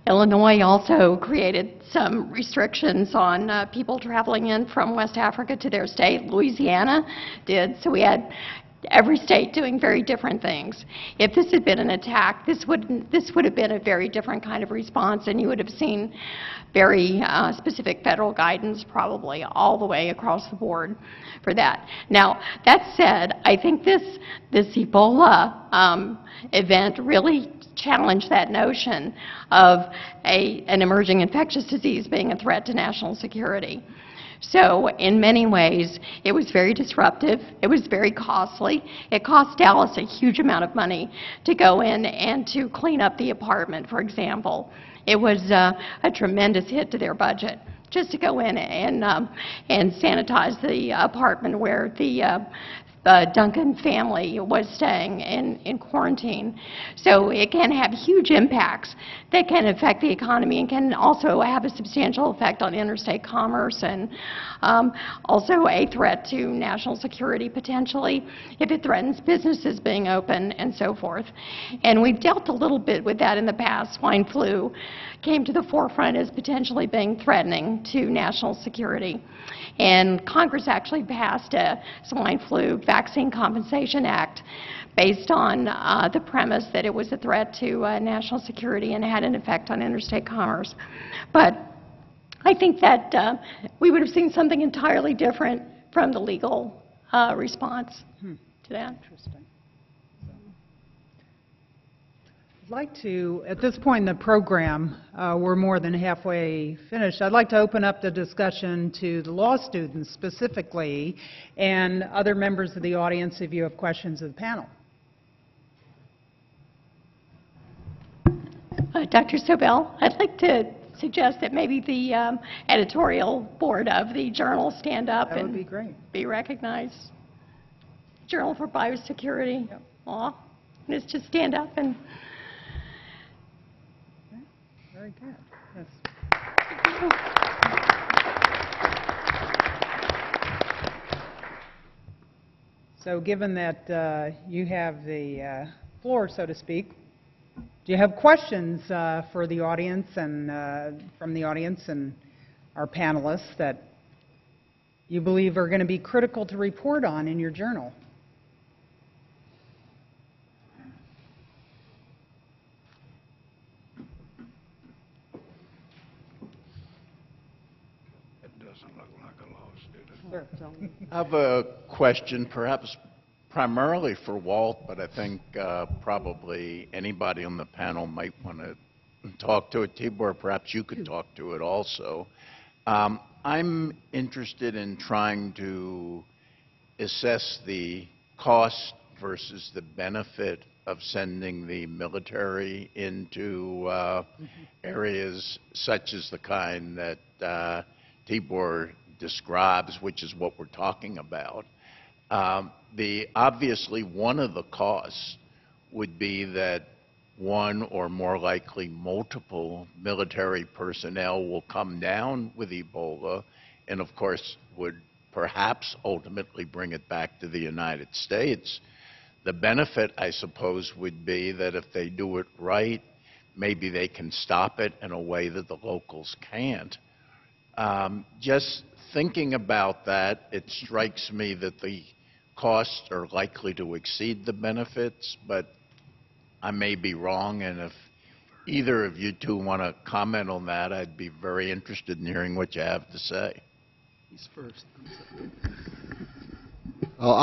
Illinois also created some restrictions on people traveling in from West Africa to their state. Louisiana did. So we had every state doing very different things. If this had been an attack, this would have been a very different kind of response, and you would have seen very specific federal guidance probably all the way across the board for that. Now, that said, I think this Ebola event really challenged that notion of an emerging infectious disease being a threat to national security. So in many ways, it was very disruptive. It was very costly. It cost Dallas a huge amount of money to go in and to clean up the apartment, for example. It was a tremendous hit to their budget just to go in and sanitize the apartment where the the Duncan family was staying in quarantine. So it can have huge impacts that can affect the economy and can also have a substantial effect on interstate commerce and also a threat to national security potentially if it threatens businesses being open and so forth. And we've dealt a little bit with that in the past. Swine flu came to the forefront as potentially being threatening to national security. And Congress actually passed a swine flu vaccine compensation act based on the premise that it was a threat to national security and had an effect on interstate commerce. But I think that we would have seen something entirely different from the legal response to that. Interesting. I'd like to, at this point in the program, we're more than halfway finished. I'd like to open up the discussion to the law students specifically and other members of the audience if you have questions of the panel. Dr. Sobel, I'd like to suggest that maybe the editorial board of the journal stand up That would and be great. be recognized. Journal for Biosecurity Law. And it's just stand up and... Very good. Yes. So given that you have the floor, so to speak, do you have questions for the audience and from the audience and our panelists that you believe are going to be critical to report on in your journal? I have a question, perhaps primarily for Walt, but I think probably anybody on the panel might want to talk to it. Tibor, perhaps you could talk to it also. I'm interested in trying to assess the cost versus the benefit of sending the military into areas such as the kind that Tibor describes, which is what we're talking about. Obviously, one of the costs would be that one or more likely multiple military personnel will come down with Ebola and, of course, would perhaps ultimately bring it back to the United States. The benefit, I suppose, would be that if they do it right, maybe they can stop it in a way that the locals can't. Just thinking about that, it strikes me that the costs are likely to exceed the benefits, but I may be wrong, and if either of you two want to comment on that, I'd be very interested in hearing what you have to say. He's first. Well,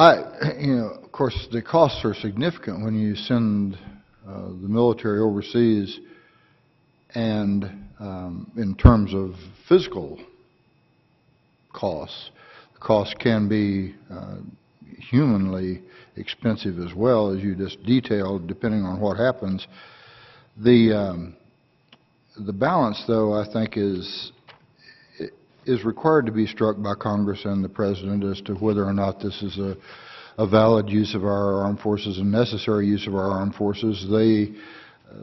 of course, the costs are significant when you send the military overseas, and in terms of physical costs, the costs can be humanly expensive as well, as you just detailed, depending on what happens. The balance, though, I think is required to be struck by Congress and the President as to whether or not this is a valid use of our armed forces and necessary use of our armed forces. They,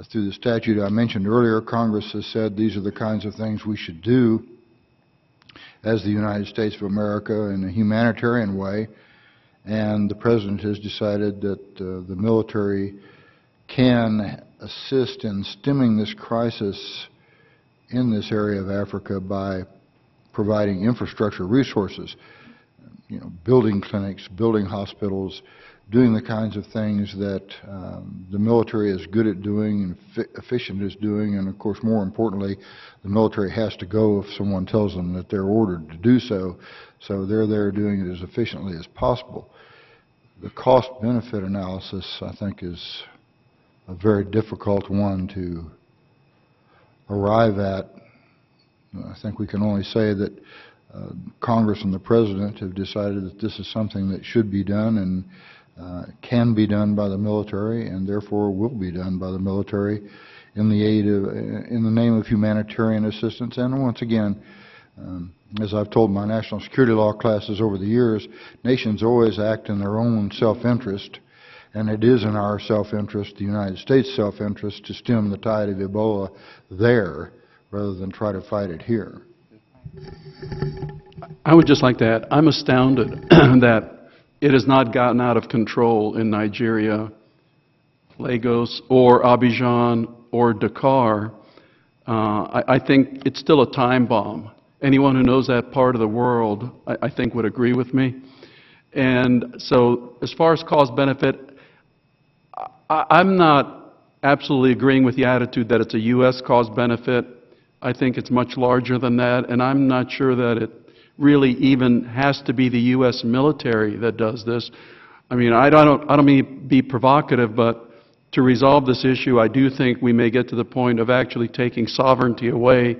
through the statute I mentioned earlier, Congress has said these are the kinds of things we should do as the United States of America in a humanitarian way, and the President has decided that the military can assist in stemming this crisis in this area of Africa by providing infrastructure resources, building clinics, building hospitals, doing the kinds of things that the military is good at doing and efficient at doing, and of course, more importantly, the military has to go if someone tells them that they're ordered to do so, so they're there doing it as efficiently as possible. The cost-benefit analysis, I think, is a very difficult one to arrive at. I think we can only say that Congress and the President have decided that this is something that should be done and can be done by the military, and therefore will be done by the military in the name of humanitarian assistance. And once again, as I've told my national security law classes over the years, nations always act in their own self-interest, and it is in our self-interest, the United States' self-interest, to stem the tide of Ebola there rather than try to fight it here. I would just like to add, I'm astounded that it has not gotten out of control in Nigeria, Lagos, or Abidjan, or Dakar. I think it's still a time bomb. Anyone who knows that part of the world, I think, would agree with me. And so as far as cost-benefit, I'm not absolutely agreeing with the attitude that it's a U.S. cost-benefit. I think it's much larger than that, and I'm not sure that it really even has to be the U.S. military that does this. I mean, I don't mean to be provocative, but to resolve this issue, I do think we may get to the point of actually taking sovereignty away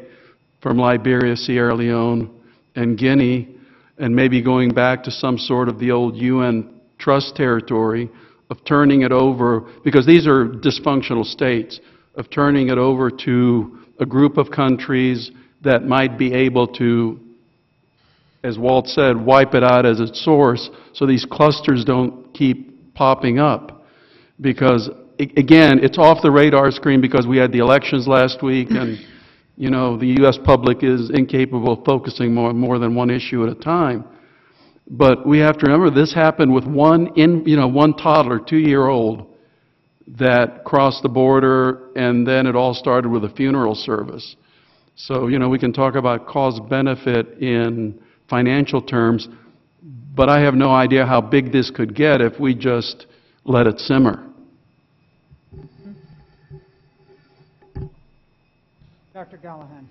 from Liberia, Sierra Leone, and Guinea, and maybe going back to some sort of the old UN trust territory of turning it over, because these are dysfunctional states, of turning it over to a group of countries that might be able to, as Walt said, wipe it out as its source so these clusters don't keep popping up. Because, again, it's off the radar screen because we had the elections last week, and you know, the U.S. public is incapable of focusing more than one issue at a time. But we have to remember this happened with one toddler, 2-year-old, that crossed the border, and then it all started with a funeral service. So, you know, we can talk about cost-benefit in financial terms, but I have no idea how big this could get if we just let it simmer. Dr. Gallahan.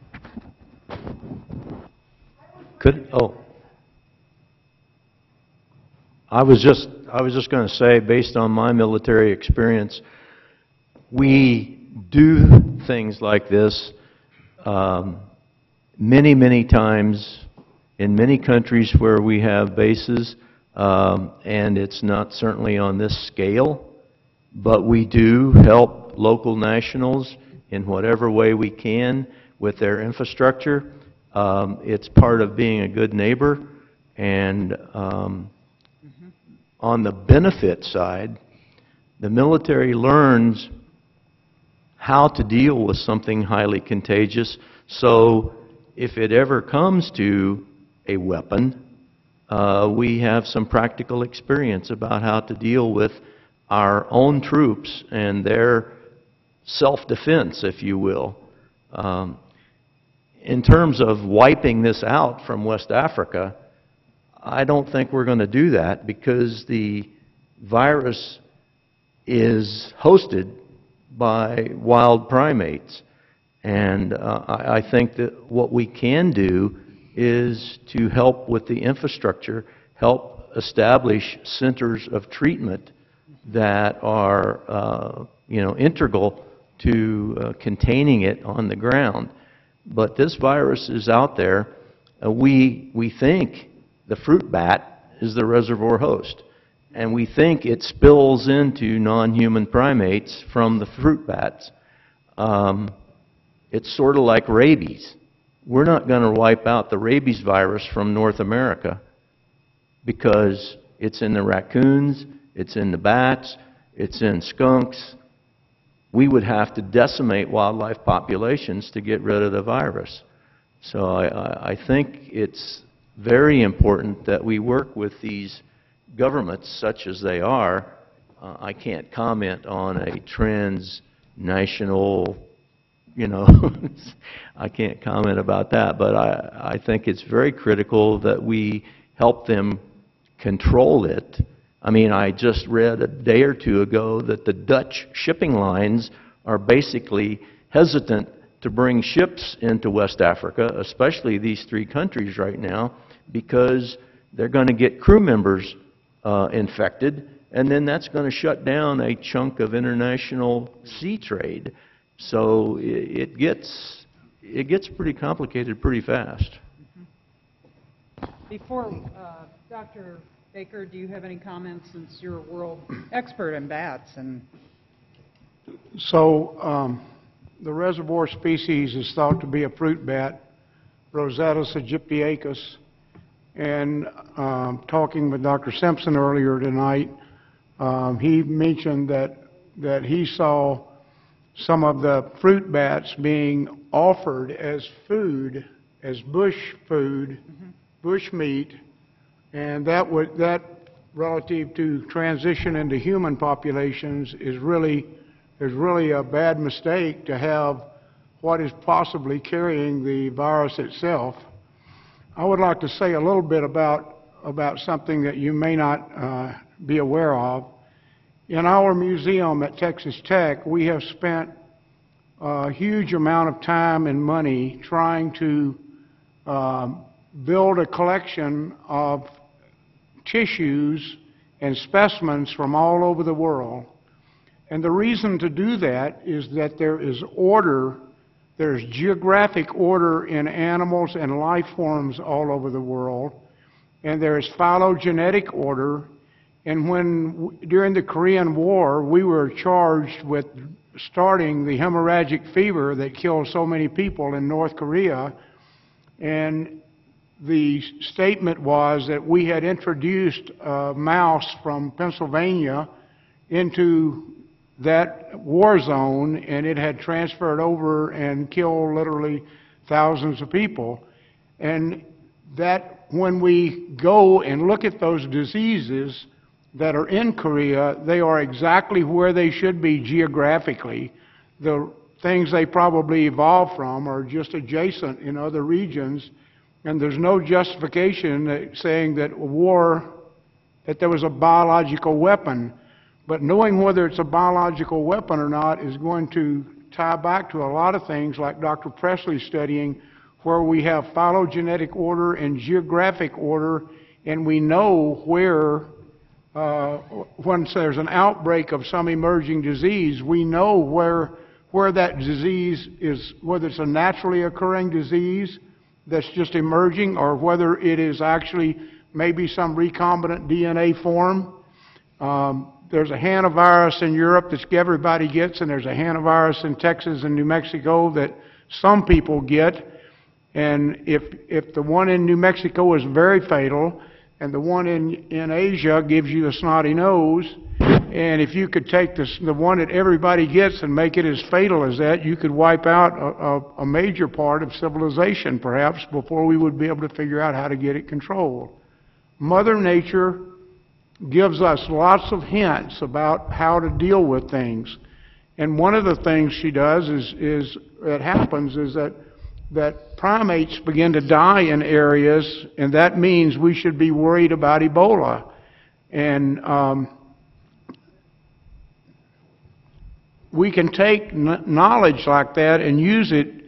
I was just going to say, based on my military experience, we do things like this many, many times in many countries where we have bases, and it's not certainly on this scale, but we do help local nationals in whatever way we can with their infrastructure. It's part of being a good neighbor, and on the benefit side, the military learns how to deal with something highly contagious, so if it ever comes to a weapon, we have some practical experience about how to deal with our own troops and their self-defense, if you will. In terms of wiping this out from West Africa, I don't think we're going to do that because the virus is hosted by wild primates. And I think that what we can do is to help with the infrastructure, help establish centers of treatment that are integral to containing it on the ground. But this virus is out there. We think the fruit bat is the reservoir host, and we think it spills into non-human primates from the fruit bats. It's sort of like rabies. We're not going to wipe out the rabies virus from North America because it's in the raccoons, it's in the bats, it's in skunks. We would have to decimate wildlife populations to get rid of the virus. So I think it's very important that we work with these governments, such as they are. I can't comment on a transnational, I can't comment about that, but I think it's very critical that we help them control it. I mean, I just read a day or two ago that the Dutch shipping lines are basically hesitant to bring ships into West Africa, especially these 3 countries right now, because they're going to get crew members infected, and then that's going to shut down a chunk of international sea trade. So it gets pretty complicated pretty fast. Before, Dr. Baker, do you have any comments, since you're a world expert in bats? So the reservoir species is thought to be a fruit bat, Rosetta Egyptiacus. And talking with Dr. Simpson earlier tonight, he mentioned that he saw some of the fruit bats being offered as food, as bush food, bush meat, and that relative to transition into human populations is really a bad mistake to have what is possibly carrying the virus itself. I would like to say a little bit about something that you may not be aware of. In our museum at Texas Tech, we have spent a huge amount of time and money trying to build a collection of tissues and specimens from all over the world. And the reason to do that is that there is order, there's geographic order in animals and life forms all over the world, and there is phylogenetic order. And when, during the Korean War, we were charged with starting the hemorrhagic fever that killed so many people in North Korea, and the statement was that we had introduced a mouse from Pennsylvania into that war zone, and it had transferred over and killed literally thousands of people. And that when we go and look at those diseases that are in Korea, they are exactly where they should be geographically. The things they probably evolved from are just adjacent in other regions, and there's no justification saying that that there was a biological weapon. But knowing whether it's a biological weapon or not is going to tie back to a lot of things like Dr. Presley's studying, where we have phylogenetic order and geographic order, and we know where, once there's an outbreak of some emerging disease, we know where that disease is, whether it's a naturally occurring disease that's just emerging, or whether it is actually maybe some recombinant DNA form. There's a hantavirus in Europe that everybody gets, and there's a hantavirus in Texas and New Mexico that some people get. And if the one in New Mexico is very fatal, and the one in Asia gives you a snotty nose, and if you could take the one that everybody gets and make it as fatal as that, you could wipe out a major part of civilization, perhaps, before we would be able to figure out how to get it controlled. Mother Nature gives us lots of hints about how to deal with things. And one of the things she does is that primates begin to die in areas, and that means we should be worried about Ebola. And we can take knowledge like that and use it,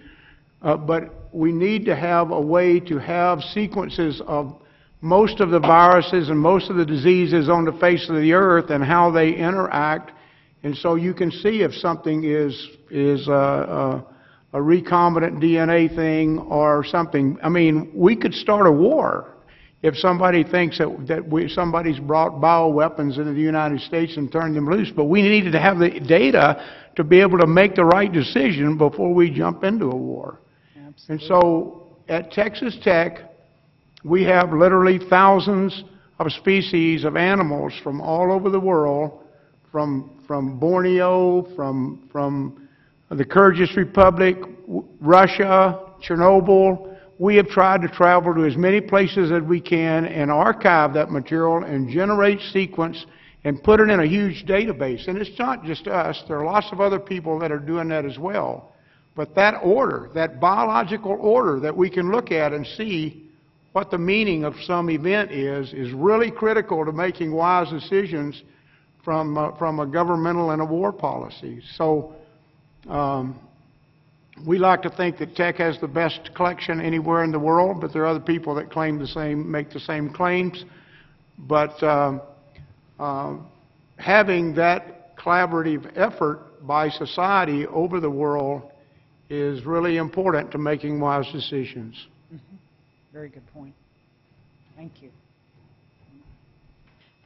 but we need to have a way to have sequences of most of the viruses and most of the diseases on the face of the earth and how they interact. And so you can see if something is a recombinant DNA thing or something. I mean, we could start a war if somebody thinks that somebody's brought bioweapons into the United States and turned them loose. But we needed to have the data to be able to make the right decision before we jump into a war. Absolutely. And so at Texas Tech, we have literally thousands of species of animals from all over the world, from Borneo, from the Kyrgyz Republic, Russia, Chernobyl. We have tried to travel to as many places as we can and archive that material and generate sequence and put it in a huge database. And it's not just us. There are lots of other people that are doing that as well. But that order, that biological order that we can look at and see what the meaning of some event is really critical to making wise decisions from a governmental and a war policy. So we like to think that Tech has the best collection anywhere in the world, but there are other people that claim the same, make the same claims. But having that collaborative effort by society over the world is really important to making wise decisions. Mm-hmm. Very good point. Thank you.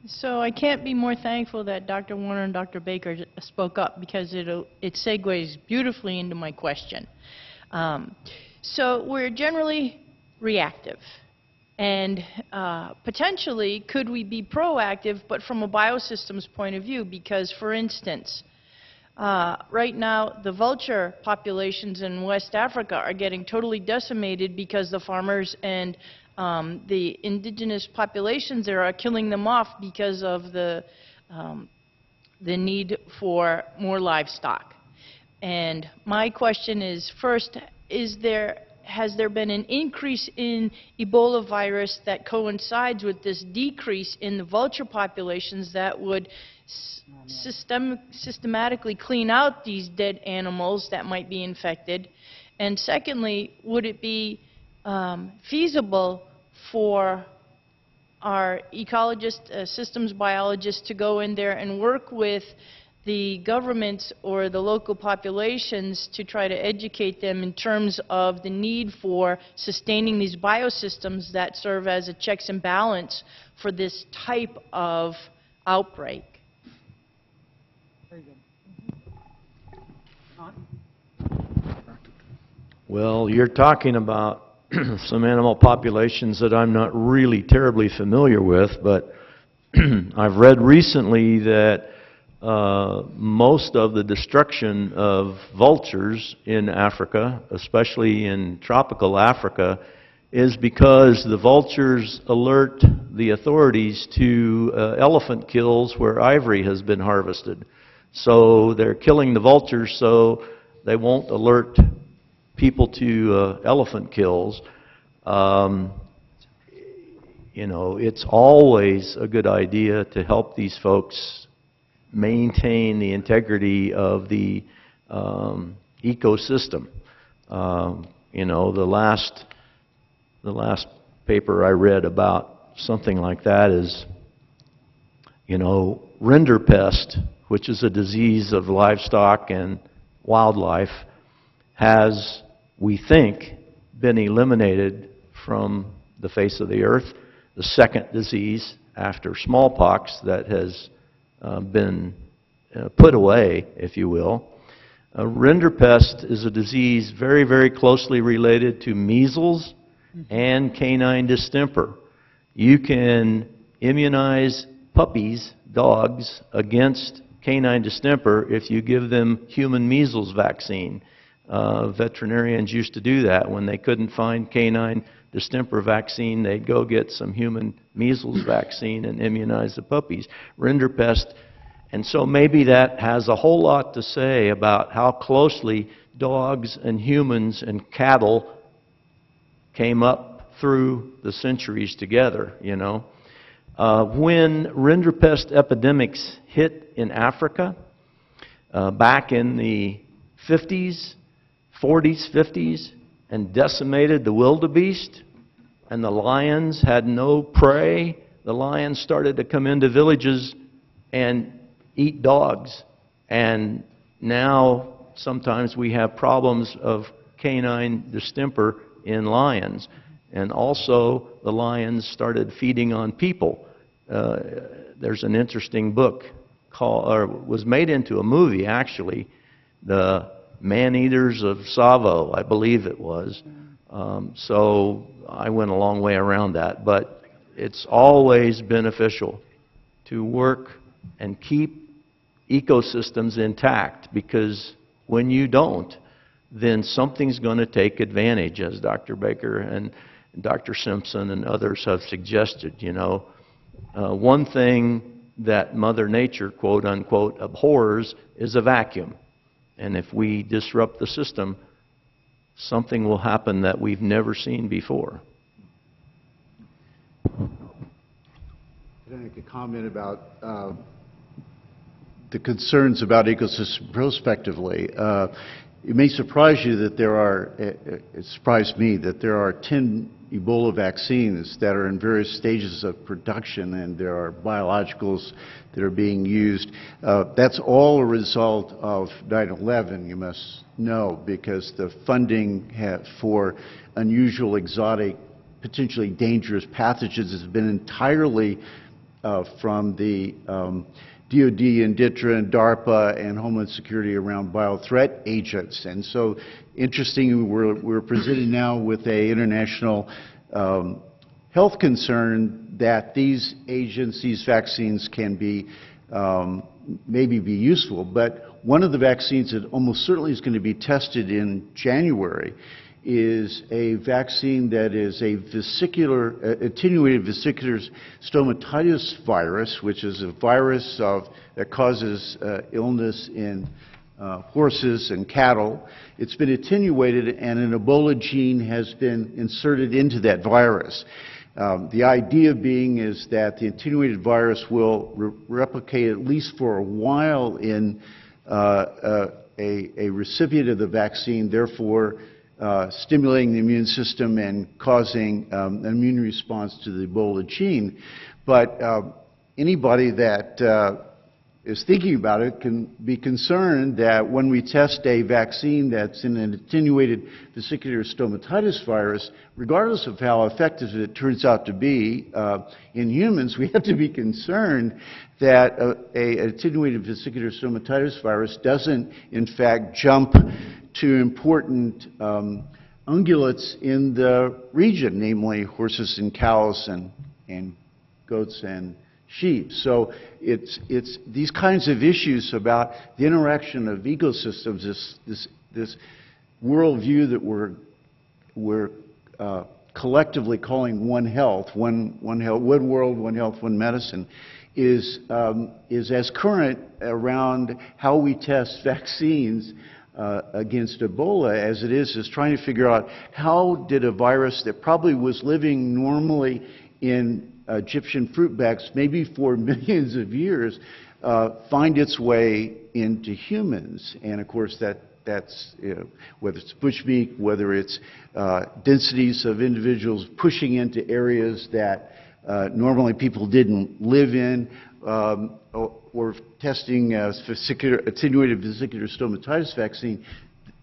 So I can't be more thankful that Dr. Warner and Dr. Baker spoke up, because it segues beautifully into my question. So we're generally reactive? And potentially, could we be proactive, but from a biosystems point of view? Because, for instance, right now, the vulture populations in West Africa are getting totally decimated because the farmers and the indigenous populations there are killing them off because of the need for more livestock. And my question is, first, has there been an increase in Ebola virus that coincides with this decrease in the vulture populations that would systematically clean out these dead animals that might be infected? And secondly, would it be feasible for our ecologists, systems biologists to go in there and work with the governments or the local populations to try to educate them in terms of the need for sustaining these biosystems that serve as a checks and balance for this type of outbreak? Very good. Well, you're talking about some animal populations that I'm not really terribly familiar with, but I've read recently that most of the destruction of vultures in Africa, especially in tropical Africa, is because the vultures alert the authorities to elephant kills where ivory has been harvested. So they're killing the vultures so they won't alert people to elephant kills. You know, it's always a good idea to help these folks maintain the integrity of the ecosystem. You know, the last paper I read about something like that is, you know, rinderpest, which is a disease of livestock and wildlife, has, we think, been eliminated from the face of the earth. The second disease after smallpox that has been put away, if you will. Rinderpest is a disease very, very closely related to measles and canine distemper. You can immunize puppies, dogs, against canine distemper if you give them human measles vaccine. Veterinarians used to do that. When they couldn't find canine distemper vaccine, they'd go get some human measles vaccine and immunize the puppies. Rinderpest. And so maybe that has a whole lot to say about how closely dogs and humans and cattle came up through the centuries together, you know. When rinderpest epidemics hit in Africa, back in the 50s, 40s, 50s, and decimated the wildebeest, and the lions had no prey, the lions started to come into villages and eat dogs. And now sometimes we have problems of canine distemper in lions. And also the lions started feeding on people. There's an interesting book called, or was made into a movie actually, The Man-Eaters of Tsavo, I believe it was. So I went a long way around that. But it's always beneficial to work and keep ecosystems intact, because when you don't, then something's going to take advantage, as Dr. Baker and Dr. Simpson and others have suggested. You know, one thing that Mother Nature, quote unquote, abhors is a vacuum. And if we disrupt the system, something will happen that we've never seen before. Can I make a comment about the concerns about ecosystems prospectively? It may surprise you that there are, it surprised me, that there are 10 Ebola vaccines that are in various stages of production, and there are biologicals that are being used. That's all a result of 9/11, you must know, because the funding for unusual, exotic, potentially dangerous pathogens has been entirely from the DoD and DITRA and DARPA and Homeland Security around biothreat agents. And so, interestingly, we're presented now with a international health concern that these agents, these vaccines can be maybe be useful. But one of the vaccines that almost certainly is going to be tested in January is a vaccine that is a attenuated vesicular stomatitis virus, which is a virus that causes illness in horses and cattle. It's been attenuated, and an Ebola gene has been inserted into that virus. The idea being is that the attenuated virus will replicate at least for a while in a recipient of the vaccine, therefore stimulating the immune system and causing an immune response to the Ebola gene. But anybody that is thinking about it can be concerned that when we test a vaccine that's in an attenuated vesicular stomatitis virus, regardless of how effective it turns out to be in humans, we have to be concerned that a attenuated vesicular stomatitis virus doesn't, in fact, jump to important ungulates in the region, namely horses and cows and goats and sheep. So it's these kinds of issues about the interaction of ecosystems, this worldview that we're collectively calling One Health, one world, one health, one medicine, is as current around how we test vaccines against Ebola as it is trying to figure out how did a virus that probably was living normally in Egyptian fruit bats, maybe for millions of years, find its way into humans. And of course, that's whether it's bushmeat, whether it's densities of individuals pushing into areas that normally people didn't live in, or testing attenuated vesicular stomatitis vaccine.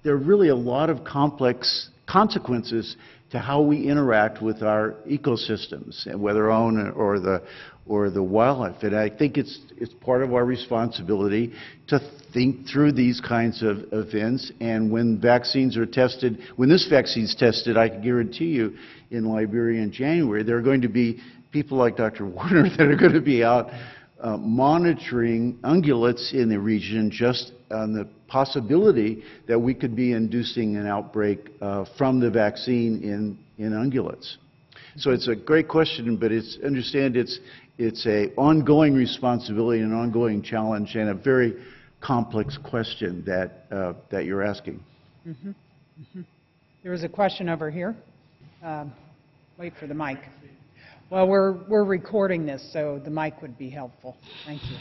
There are really a lot of complex consequences to how we interact with our ecosystems, whether our own or the wildlife. And I think it's part of our responsibility to think through these kinds of events. And when vaccines are tested, when this vaccine's tested, I can guarantee you, in Liberia in January, there are going to be people like Dr. Warner that are going to be out monitoring ungulates in the region, just on the possibility that we could be inducing an outbreak from the vaccine in ungulates. So it's a great question, but understand it's an ongoing responsibility, an ongoing challenge, and a very complex question that you're asking. Mm-hmm. Mm-hmm. There was a question over here. Wait for the mic. Well, we're recording this, so the mic would be helpful. Thank you.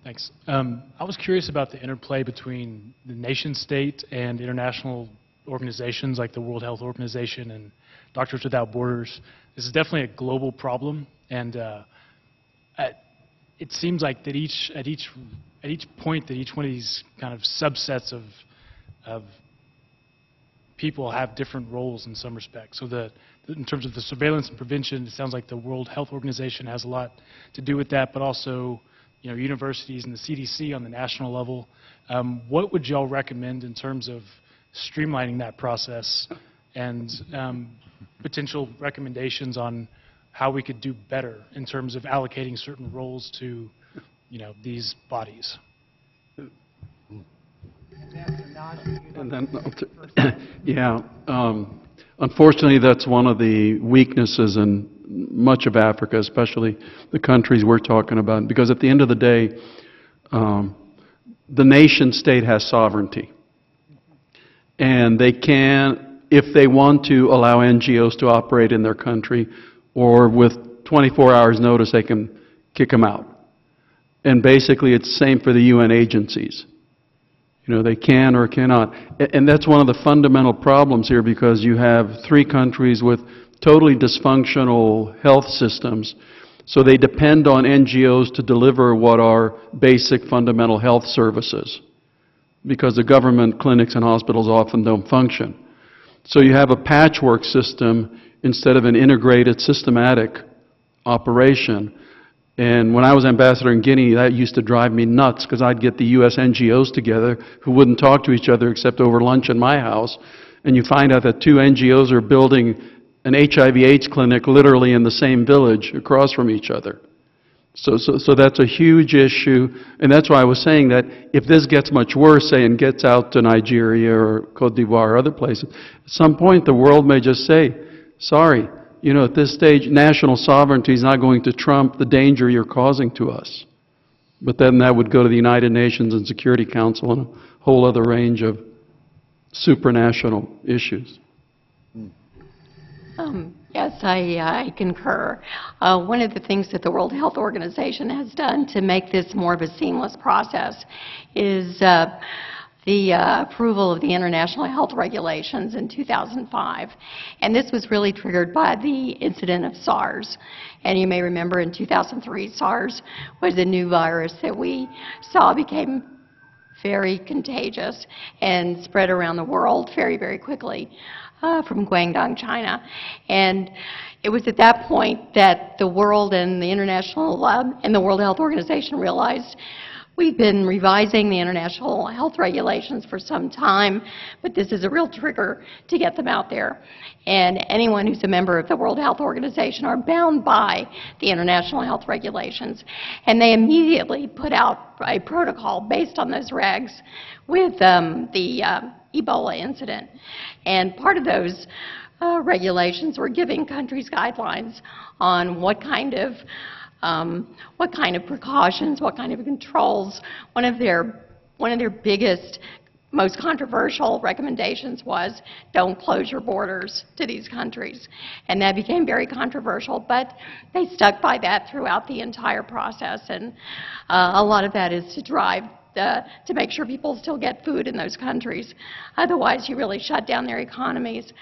Thanks. I was curious about the interplay between the nation state and international organizations like the World Health Organization and Doctors Without Borders. This is definitely a global problem, and it seems like that at each point that each one of these kind of subsets of people have different roles in some respects. So in terms of the surveillance and prevention, it sounds like the World Health Organization has a lot to do with that, but also universities and the CDC on the national level. What would y'all recommend in terms of streamlining that process and potential recommendations on how we could do better in terms of allocating certain roles to these bodies? And then, unfortunately, that's one of the weaknesses in much of Africa, especially the countries we're talking about, because at the end of the day, the nation state has sovereignty. And they can, if they want to, allow NGOs to operate in their country, or with 24 hours notice, they can kick them out. And basically, it's the same for the UN agencies. They can or cannot. And that's one of the fundamental problems here, because you have 3 countries with totally dysfunctional health systems. So they depend on NGOs to deliver what are basic fundamental health services, because the government clinics and hospitals often don't function. So you have a patchwork system instead of an integrated, systematic operation. And when I was ambassador in Guinea, that used to drive me nuts because I'd get the U.S. NGOs together who wouldn't talk to each other except over lunch in my house. And you find out that two NGOs are building an HIV/AIDS clinic literally in the same village across from each other. So that's a huge issue. And that's why I was saying that if this gets much worse, say, and gets out to Nigeria or Cote d'Ivoire or other places, at some point the world may just say, sorry, you know, at this stage, national sovereignty is not going to trump the danger you're causing to us. But then that would go to the United Nations and Security Council and a whole other range of supranational issues. Yes, I concur. One of the things that the World Health Organization has done to make this more of a seamless process is the approval of the international health regulations in 2005. And this was really triggered by the incident of SARS. And you may remember in 2003, SARS was a new virus that we saw became very contagious and spread around the world very, very quickly from Guangdong, China. And it was at that point that the world and the international and the World Health Organization realized we've been revising the international health regulations for some time, but this is a real trigger to get them out there. And anyone who's a member of the World Health Organization are bound by the international health regulations. And they immediately put out a protocol based on those regs with the Ebola incident. And part of those regulations were giving countries guidelines on what kind of precautions, what kind of controls. One of their biggest, most controversial recommendations was don't close your borders to these countries. And that became very controversial, but they stuck by that throughout the entire process. And a lot of that is to drive to make sure people still get food in those countries. Otherwise, you really shut down their economies.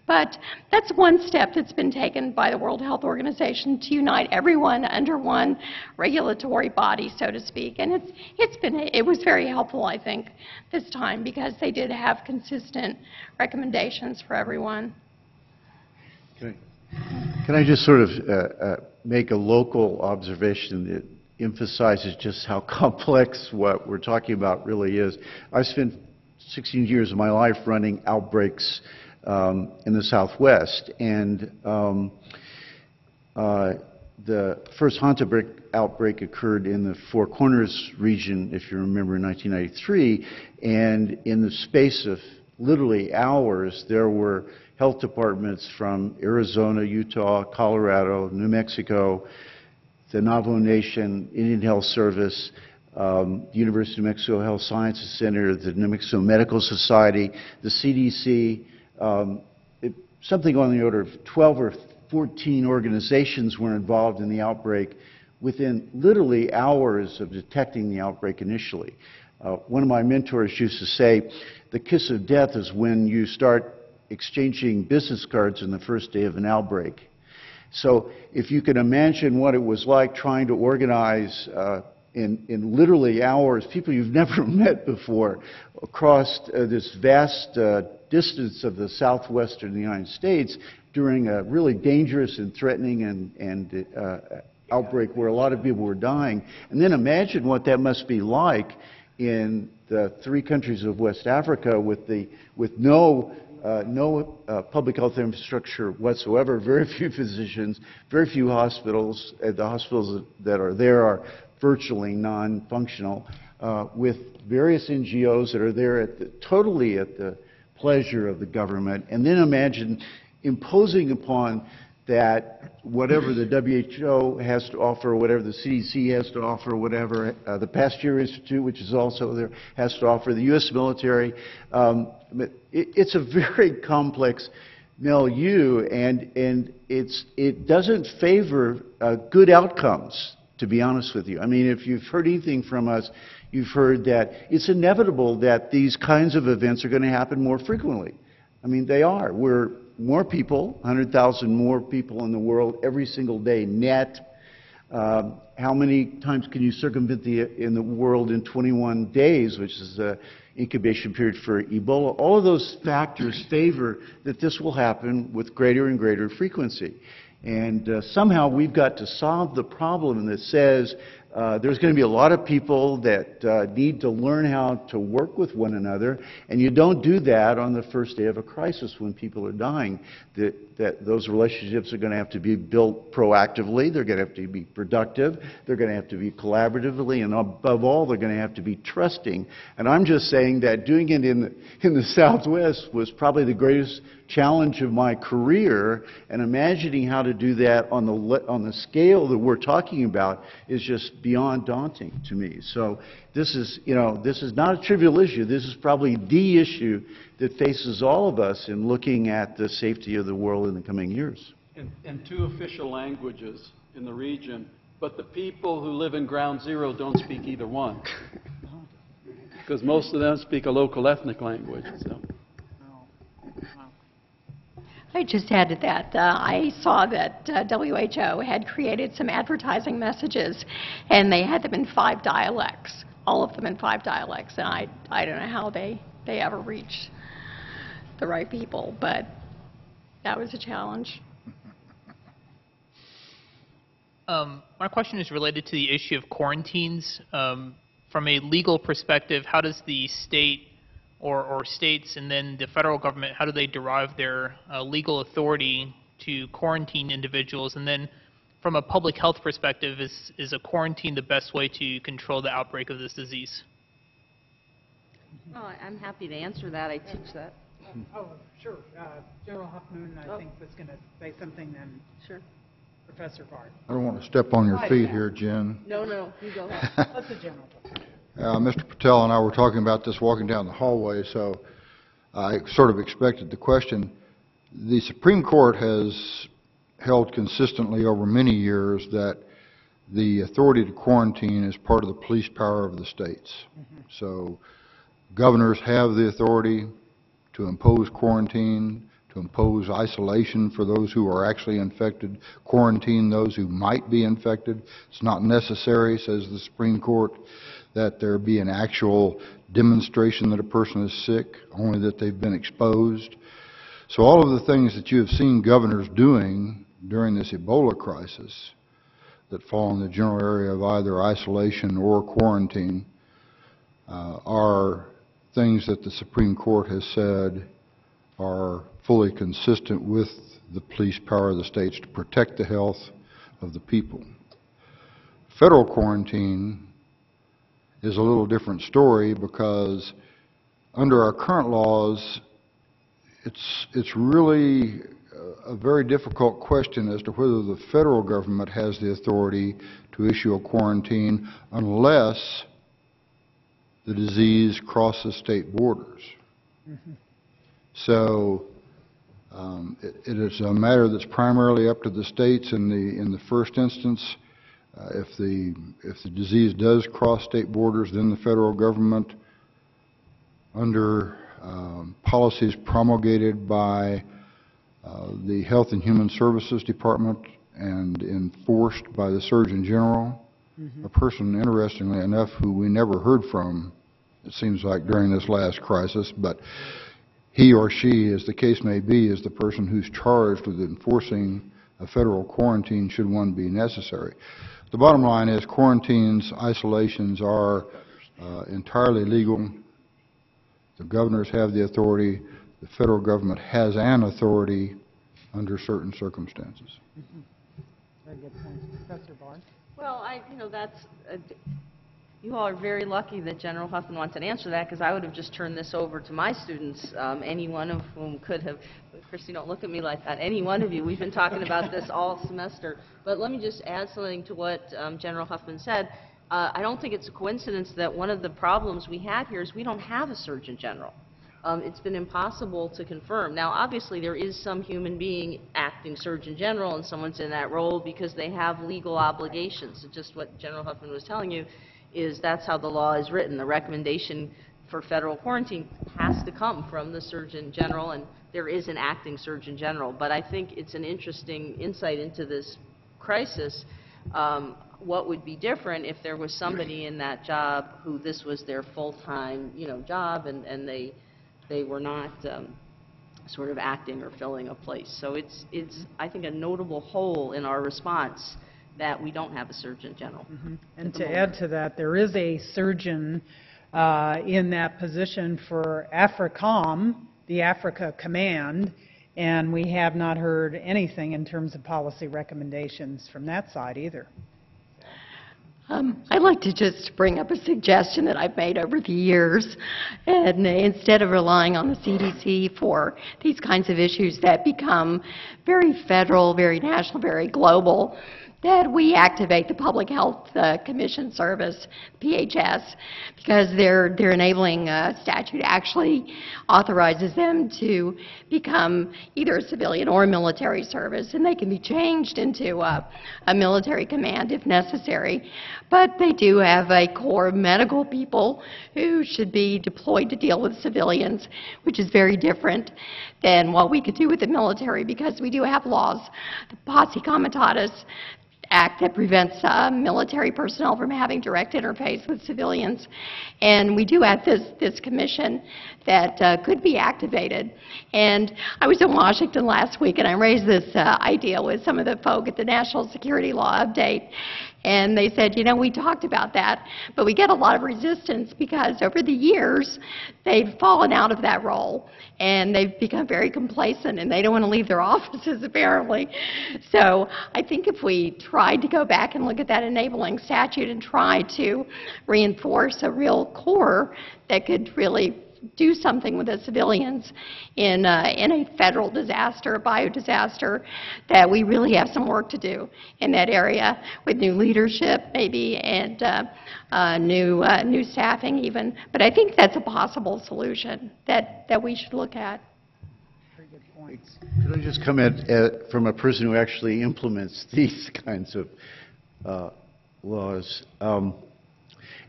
But that's one step that's been taken by the World Health Organization to unite everyone under one regulatory body, so to speak. And it was very helpful, I think, this time because they did have consistent recommendations for everyone. Can I just sort of make a local observation that emphasizes just how complex what we're talking about really is? I've spent 16 years of my life running outbreaks in the Southwest, and the first Hanta outbreak occurred in the Four Corners region, if you remember, in 1993, and in the space of literally hours, there were health departments from Arizona, Utah, Colorado, New Mexico, the Navajo Nation, Indian Health Service, University of New Mexico Health Sciences Center, the New Mexico Medical Society, the CDC, something on the order of 12 or 14 organizations were involved in the outbreak within literally hours of detecting the outbreak initially. One of my mentors used to say, the kiss of death is when you start exchanging business cards on the first day of an outbreak. So if you can imagine what it was like trying to organize in literally hours, people you've never met before, across this vast distance of the southwestern United States during a really dangerous and threatening and outbreak where a lot of people were dying. And then imagine what that must be like in the 3 countries of West Africa with no public health infrastructure whatsoever, very few physicians, very few hospitals. The hospitals that are there are virtually non-functional, with various NGOs that are there totally at the pleasure of the government. And then imagine imposing upon that whatever the WHO has to offer, whatever the CDC has to offer, whatever the Pasteur Institute, which is also there, has to offer, the U.S. military. It's a very complex milieu, and it doesn't favor good outcomes, to be honest with you. I mean, if you've heard anything from us, you've heard that it's inevitable that these kinds of events are going to happen more frequently. I mean, they are. We're more people, 100,000 more people in the world every single day net. How many times can you circumvent in the world in 21 days, which is the incubation period for Ebola? All of those factors favor that this will happen with greater and greater frequency. And somehow we've got to solve the problem that says there's going to be a lot of people that need to learn how to work with one another, and you don't do that on the first day of a crisis when people are dying. That those relationships are going to have to be built proactively, they're going to have to be productive, they're going to have to be collaboratively, and above all, they're going to have to be trusting. And I'm just saying that doing it in the Southwest was probably the greatest challenge of my career, and imagining how to do that on the scale that we're talking about is just beyond daunting to me. So this is not a trivial issue. This is probably the issue that faces all of us in looking at the safety of the world in the coming years. In 2 official languages in the region, but the people who live in Ground Zero don't speak either one, because most of them speak a local ethnic language. So. I just added that I saw that WHO had created some advertising messages, and they had them in 5 dialects, all of them in 5 dialects, and I don't know how they ever reached the right people, but that was a challenge. My question is related to the issue of quarantines. From a legal perspective, how does the state or states and then the federal government, how do they derive their legal authority to quarantine individuals? And then from a public health perspective, is a quarantine the best way to control the outbreak of this disease? Oh, I'm happy to answer that. I teach that. Oh, sure. General Huffman, I think, was going to say something then. Sure. Professor Bard. I don't want to step on your feet here, Jen. No, you go ahead. That's a general. Mr. Patel and I were talking about this walking down the hallway, so I sort of expected the question. The Supreme Court has held consistently over many years that the authority to quarantine is part of the police power of the states. So governors have the authority to impose quarantine, to impose isolation for those who are actually infected, quarantine those who might be infected. It's not necessary, says the Supreme Court, that there be an actual demonstration that a person is sick, only that they've been exposed. So all of the things that you have seen governors doing during this Ebola crisis that fall in the general area of either isolation or quarantine are things that the Supreme Court has said are fully consistent with the police power of the states to protect the health of the people. Federal quarantine is a little different story because under our current laws, it's really a very difficult question as to whether the federal government has the authority to issue a quarantine unless the disease crosses state borders. So it is a matter that's primarily up to the states in the first instance. If the disease does cross state borders, then the federal government, under policies promulgated by the Health and Human Services Department and enforced by the Surgeon General, a person, interestingly enough, who we never heard from, it seems like, during this last crisis, but he or she, as the case may be, is the person who's charged with enforcing a federal quarantine should one be necessary. The bottom line is quarantines, isolations are entirely legal. The governors have the authority. The federal government has an authority under certain circumstances. Very good point. Professor Barnes? Well, you all are very lucky that General Huffman wants an answer to that, because I would have just turned this over to my students, any one of whom could have. Christy, don't look at me like that. Any one of you. We've been talking about this all semester. But let me just add something to what General Huffman said. I don't think it's a coincidence that one of the problems we have here is we don't have a Surgeon General. It's been impossible to confirm. Now, obviously, there is some human being acting Surgeon General, and someone's in that role because they have legal obligations. It's just what General Huffman was telling you is that's how the law is written. The recommendation for federal quarantine has to come from the Surgeon General, and there is an acting Surgeon General. But I think it's an interesting insight into this crisis. What would be different if there was somebody in that job who this was their full-time, job, and they were not sort of acting or filling a place. So it's I think, a notable hole in our response that we don't have a Surgeon General. And to add to that, there is a surgeon in that position for AFRICOM, the Africa Command, and we have not heard anything in terms of policy recommendations from that side either. I'd like to just bring up a suggestion that I've made over the years. And instead of relying on the CDC for these kinds of issues that become very federal, very national, very global, that we activate the Public Health Commission Service, PHS, because their enabling statute actually authorizes them to become either a civilian or a military service, and they can be changed into a military command if necessary. But they do have a core of medical people who should be deployed to deal with civilians, which is very different than what we could do with the military, because we do have laws, the Posse Comitatus Act, that prevents military personnel from having direct interface with civilians. And we do have this commission that could be activated. And I was in Washington last week, and I raised this idea with some of the folk at the National Security Law Update. And they said, you know, we talked about that, but we get a lot of resistance because over the years, they've fallen out of that role, and they've become very complacent, and they don't want to leave their offices, apparently. So I think if we tried to go back and look at that enabling statute and try to reinforce a real core that could really do something with the civilians in a federal disaster, a biodisaster, that we really have some work to do in that area with new leadership maybe, and new staffing even. But I think that's a possible solution that we should look at. Very good points. Could I just comment from a person who actually implements these kinds of laws?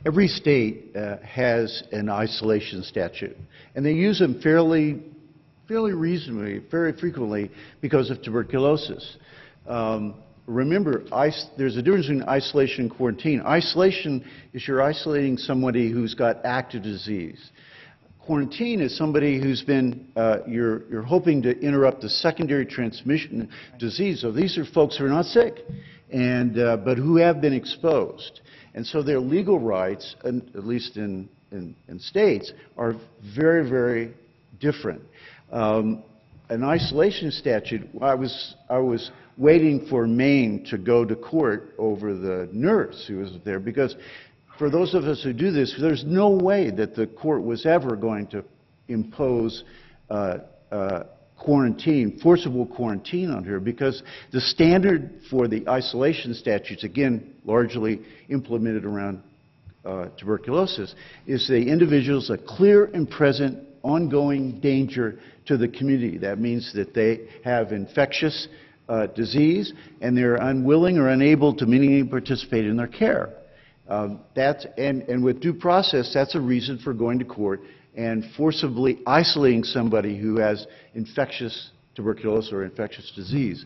Every state has an isolation statute, and they use them fairly reasonably, very frequently, because of tuberculosis. Remember, there's a difference between isolation and quarantine. Isolation is you're isolating somebody who's got active disease. Quarantine is somebody who's been, you're hoping to interrupt the secondary transmission of disease. So these are folks who are not sick, and but who have been exposed. And so their legal rights, at least in states, are very, very different. An isolation statute, I was waiting for Maine to go to court over the nurse who was there, because for those of us who do this, there's no way that the court was ever going to impose quarantine, forcible quarantine on her, because the standard for the isolation statutes, again, largely implemented around tuberculosis, is the individual's a clear and present ongoing danger to the community. That means that they have infectious disease and they're unwilling or unable to meaningfully participate in their care. And with due process, that's a reason for going to court and forcibly isolating somebody who has infectious tuberculosis or infectious disease.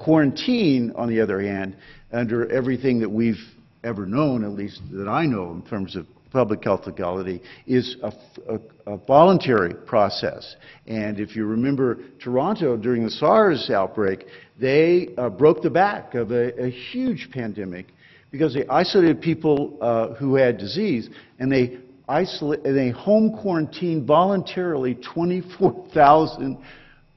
Quarantine, on the other hand, under everything that we've ever known, at least that I know in terms of public health legality, is a voluntary process. And if you remember Toronto during the SARS outbreak, they broke the back of a huge pandemic because they isolated people who had disease, and they home quarantined voluntarily 24,000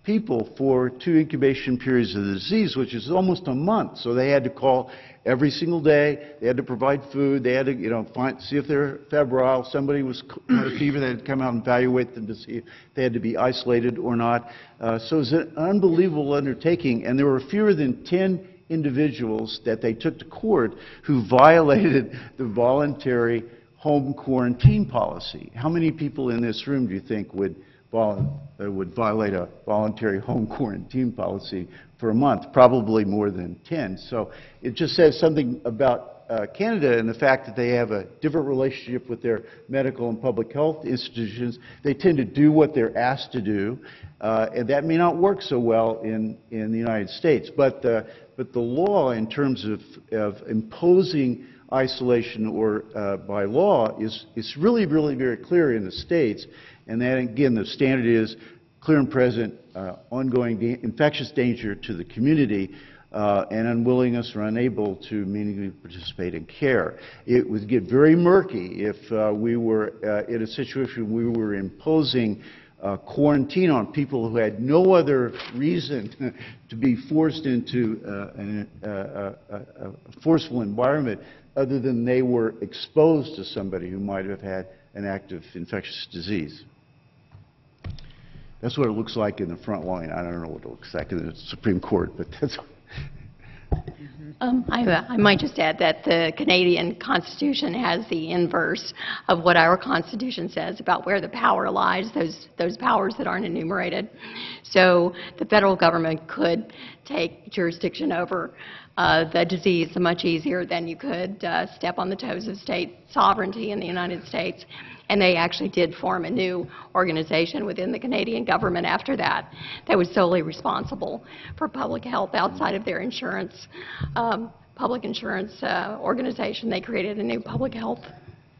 people for 2 incubation periods of the disease, which is almost a month. So they had to call every single day. They had to provide food. They had to, see if they're febrile. Somebody had a fever. They had to come out and evaluate them to see if they had to be isolated or not. So it was an unbelievable undertaking, and there were fewer than 10 individuals that they took to court who violated the voluntary home quarantine policy. How many people in this room do you think would violate a voluntary home quarantine policy for a month? Probably more than 10. So it just says something about Canada and the fact that they have a different relationship with their medical and public health institutions. They tend to do what they're asked to do, and that may not work so well in the United States. But the law, in terms of imposing isolation or by law, is really, really very clear in the states. And then again, the standard is clear and present ongoing infectious danger to the community and unwillingness or unable to meaningfully participate in care. It would get very murky if we were in a situation where we were imposing quarantine on people who had no other reason to be forced into a forceful environment other than they were exposed to somebody who might have had an active infectious disease. That's what it looks like in the front line. I don't know what it looks like in the Supreme Court, but that's... I might just add that the Canadian Constitution has the inverse of what our Constitution says about where the power lies, those powers that aren't enumerated. So the federal government could take jurisdiction over the disease much easier than you could step on the toes of state sovereignty in the United States. And they actually did form a new organization within the Canadian government after that was solely responsible for public health outside of their insurance, public insurance organization. They created a new public health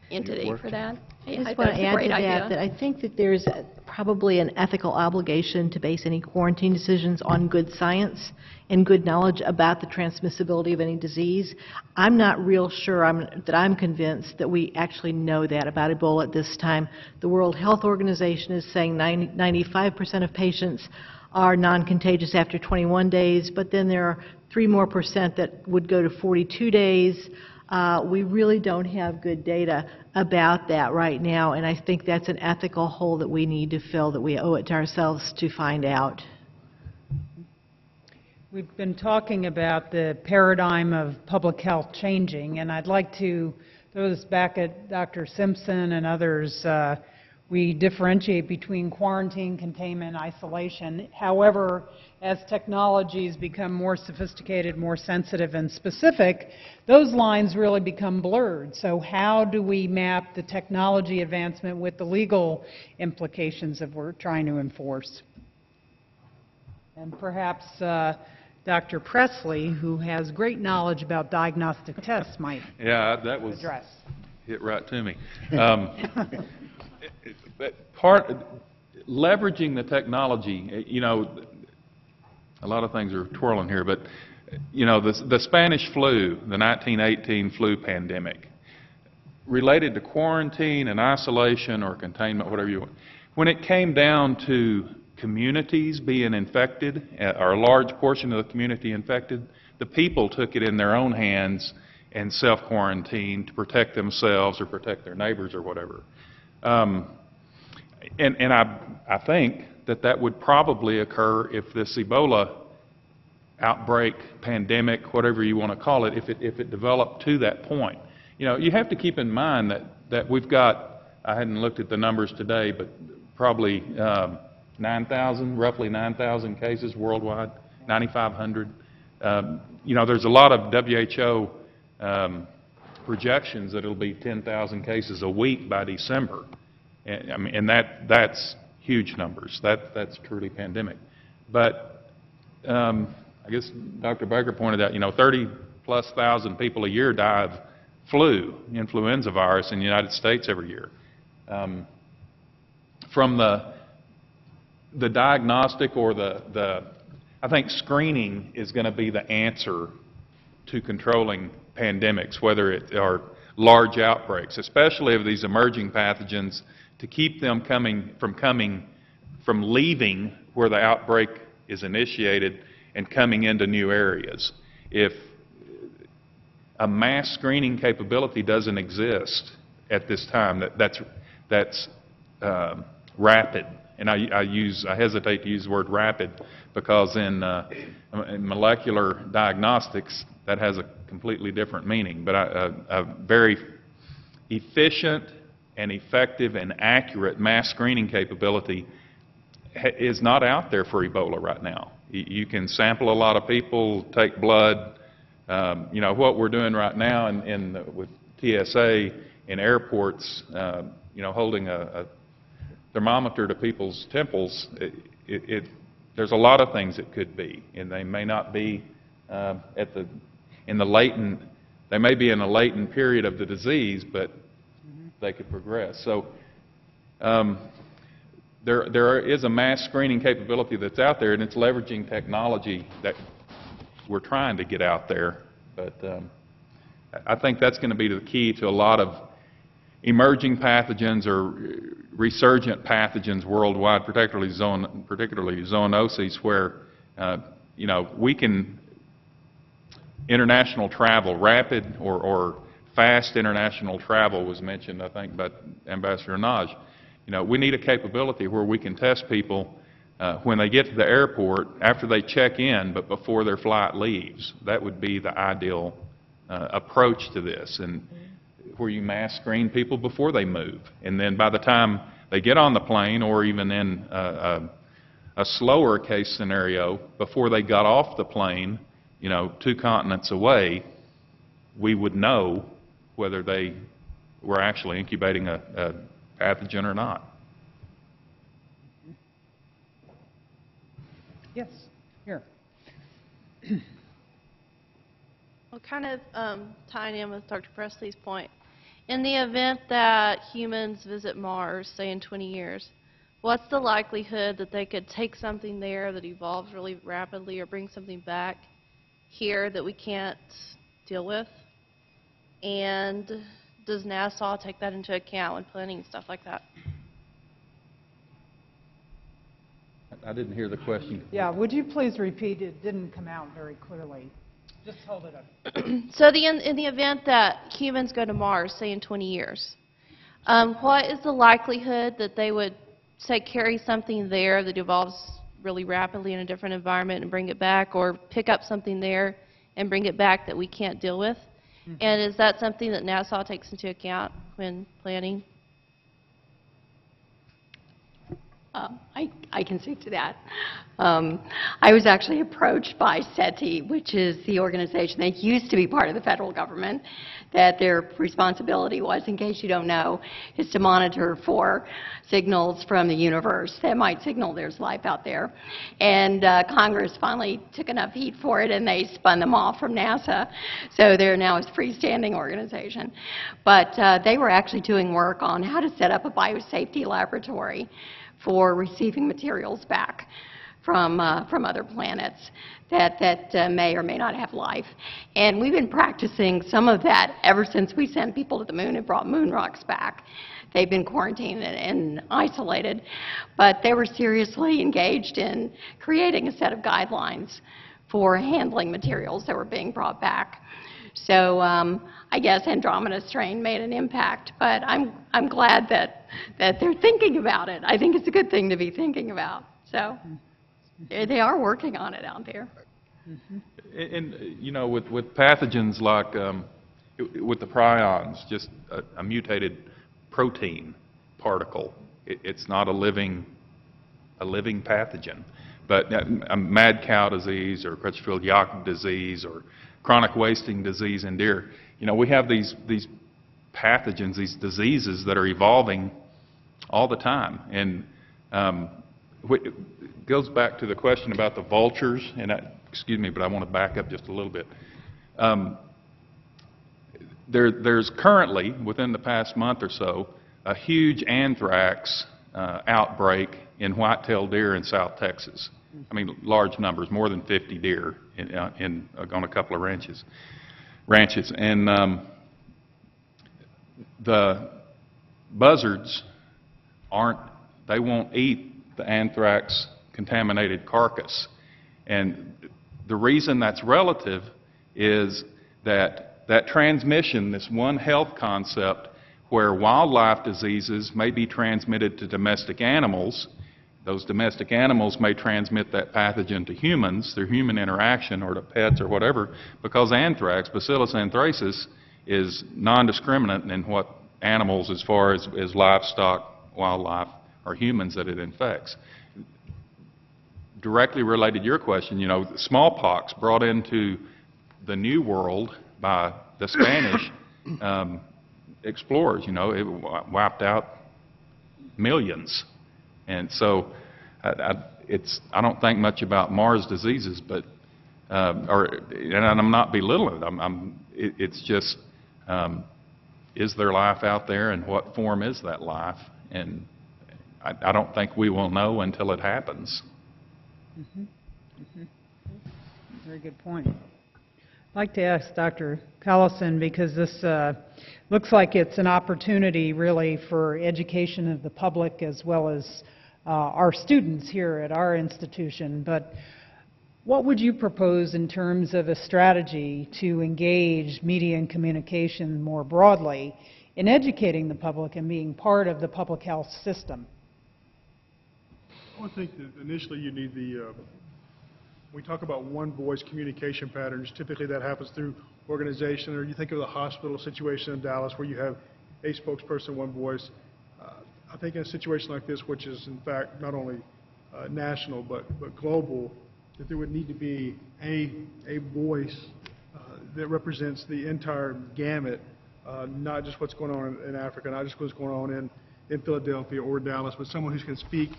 entity for that. I just want to add to that I think that there's probably an ethical obligation to base any quarantine decisions on good science and good knowledge about the transmissibility of any disease. I'm not real sure that I'm convinced that we actually know that about Ebola at this time. The World Health Organization is saying 95% of patients are non-contagious after 21 days, but then there are 3% more that would go to 42 days. We really don't have good data about that right now, and I think that's an ethical hole that we need to fill, that we owe it to ourselves to find out. We've been talking about the paradigm of public health changing, and I'd like to throw this back at Dr. Simpson and others. We differentiate between quarantine, containment, isolation. However, as technologies become more sophisticated, more sensitive and specific, those lines really become blurred. So how do we map the technology advancement with the legal implications that we're trying to enforce? And perhaps Dr. Presley, who has great knowledge about diagnostic tests, might that was address. Hit right to me. Leveraging the technology, you know, a lot of things are twirling here, but you know, the Spanish flu, the 1918 flu pandemic, related to quarantine and isolation or containment, whatever you want. When it came down to communities being infected, or a large portion of the community infected, the people took it in their own hands and self-quarantined to protect themselves or protect their neighbors or whatever. And I think that would probably occur if this Ebola outbreak, pandemic, whatever you want to call it, if it developed to that point. You know, you have to keep in mind that we've got, I hadn't looked at the numbers today, but probably 9,000, roughly 9,000 cases worldwide, 9,500. You know, there's a lot of WHO projections that it'll be 10,000 cases a week by December. And that's huge numbers. That's truly pandemic. But I guess Dr. Baker pointed out, you know, 30+ thousand people a year die of influenza virus in the United States every year. From the diagnostic or I think screening is going to be the answer to controlling pandemics, whether it are large outbreaks, especially of these emerging pathogens, to keep them from leaving where the outbreak is initiated and coming into new areas. If a mass screening capability doesn't exist at this time, that's rapid. And I hesitate to use the word rapid because in molecular diagnostics that has a completely different meaning. But a very efficient and effective and accurate mass screening capability is not out there for Ebola right now. You can sample a lot of people, take blood. You know, what we're doing right now with TSA in airports, you know, holding a thermometer to people's temples, there's a lot of things it could be, and they may not be in a latent period of the disease, but they could progress. So there is a mass screening capability that's out there, and it's leveraging technology that we're trying to get out there. But I think that's going to be the key to a lot of emerging pathogens or resurgent pathogens worldwide, particularly zoonoses, where we can international travel, rapid or fast international travel was mentioned, I think, by Ambassador Naj. We need a capability where we can test people when they get to the airport, after they check in, but before their flight leaves. That would be the ideal approach to this, and where you mass screen people before they move. And then by the time they get on the plane, or even in a slower case scenario, before they got off the plane, 2 continents away, we would know whether they were actually incubating a pathogen or not. Yes, here. Well, kind of tying in with Dr. Presley's point, in the event that humans visit Mars, say in 20 years, what's the likelihood that they could take something there that evolves really rapidly or bring something back here that we can't deal with? And does NASA take that into account when planning stuff like that? I didn't hear the question. Yeah, would you please repeat? It didn't come out very clearly. Just hold it up. So in the event that humans go to Mars, say in 20 years, what is the likelihood that they would, say, carry something there that evolves really rapidly in a different environment and bring it back, or pick up something there and bring it back that we can't deal with? Mm-hmm. And is that something that NASA takes into account when planning? I can speak to that. I was actually approached by SETI, which is the organization that used to be part of the federal government, that their responsibility was, in case you don't know, is to monitor for signals from the universe that might signal there's life out there. And Congress finally took enough heat for it, and they spun them off from NASA. So they're now a freestanding organization. But they were actually doing work on how to set up a biosafety laboratory for receiving materials back from other planets that may or may not have life. And we've been practicing some of that ever since we sent people to the moon and brought moon rocks back. They've been quarantined and isolated, but they were seriously engaged in creating a set of guidelines for handling materials that were being brought back. So I guess Andromeda strain made an impact, but I'm glad that they're thinking about it. I think it's a good thing to be thinking about. So they are working on it out there. And with pathogens like with the prions, just a mutated protein particle. It's not a living pathogen. But mad cow disease or Crutchfield-Yacht disease or chronic wasting disease in deer, we have these pathogens, these diseases that are evolving all the time. And it goes back to the question about the vultures, and excuse me, but I want to back up just a little bit. There's currently, within the past month or so, a huge anthrax outbreak in white-tailed deer in South Texas. I mean, large numbers, more than 50 deer on a couple of ranches. And the buzzards they won't eat the anthrax-contaminated carcass. And the reason that's relative is that transmission, this one health concept, where wildlife diseases may be transmitted to domestic animals. Those domestic animals may transmit that pathogen to humans through human interaction or to pets or whatever, because anthrax, Bacillus anthracis, is non-discriminant in what animals as far as livestock, wildlife, or humans that it infects. Directly related to your question, smallpox brought into the New World by the Spanish explorers, it wiped out millions. And so I don't think much about Mars diseases, but and I'm not belittling them. It's just, is there life out there, and what form is that life? And I don't think we will know until it happens. Very good point. I'd like to ask Dr. Collison, because this looks like it's an opportunity really for education of the public as well as our students here at our institution, but what would you propose in terms of a strategy to engage media and communication more broadly in educating the public and being part of the public health system? I would think that initially you need we talk about one voice communication patterns. Typically that happens through organization, or you think of the hospital situation in Dallas where you have a spokesperson, one voice. I think in a situation like this, which is in fact not only national but global, that there would need to be a voice that represents the entire gamut, not just what's going on in Africa, not just what's going on in Philadelphia or Dallas, but someone who can speak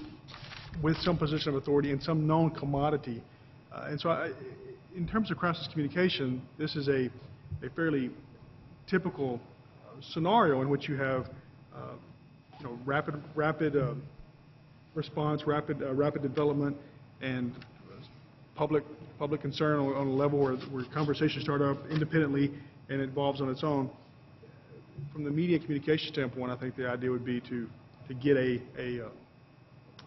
with some position of authority and some known commodity. And so in terms of crisis communication, this is a fairly typical scenario in which you have rapid response, rapid development, and public concern on a level where conversations start up independently and it evolves on its own. From the media communication standpoint, I think the idea would be to get a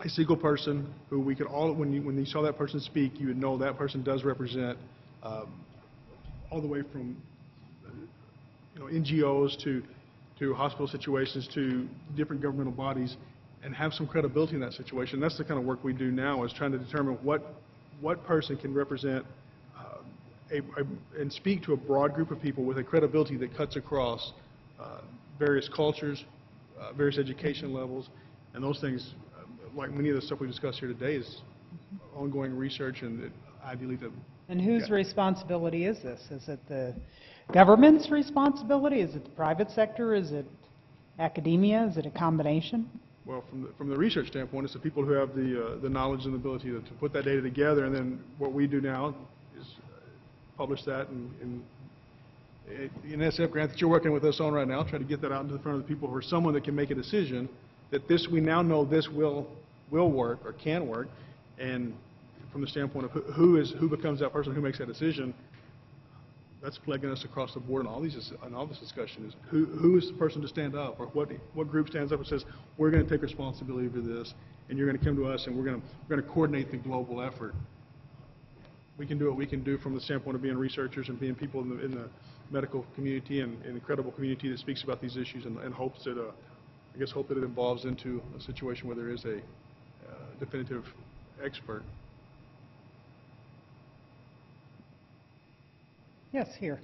single person who we could all, when you saw that person speak, you would know that person does represent all the way from NGOs to hospital situations to different governmental bodies, and have some credibility in that situation. That's the kind of work we do now, is trying to determine what person can represent and speak to a broad group of people with a credibility that cuts across various cultures, various education levels, and those things, like many of the stuff we discussed here today, is ongoing research, and ideally to... And whose responsibility is this? Is it the government's responsibility? Is it the private sector? Is it academia? Is it a combination? Well, from the research standpoint, it's the people who have the knowledge and the ability to put that data together, and then what we do now is publish that in SF grant that you're working with us on right now, try to get that out into the front of the people, for someone that can make a decision that we now know this will work or can work, and from the standpoint of who becomes that person who makes that decision, that's plaguing us across the board in all this discussion, is who is the person to stand up, or what group stands up and says, we're going to take responsibility for this, and you're going to come to us, and we're going to coordinate the global effort. We can do what we can do from the standpoint of being researchers and being people in the medical community and the credible community that speaks about these issues, and hopes that hope that it evolves into a situation where there is a definitive expert. Yes, here.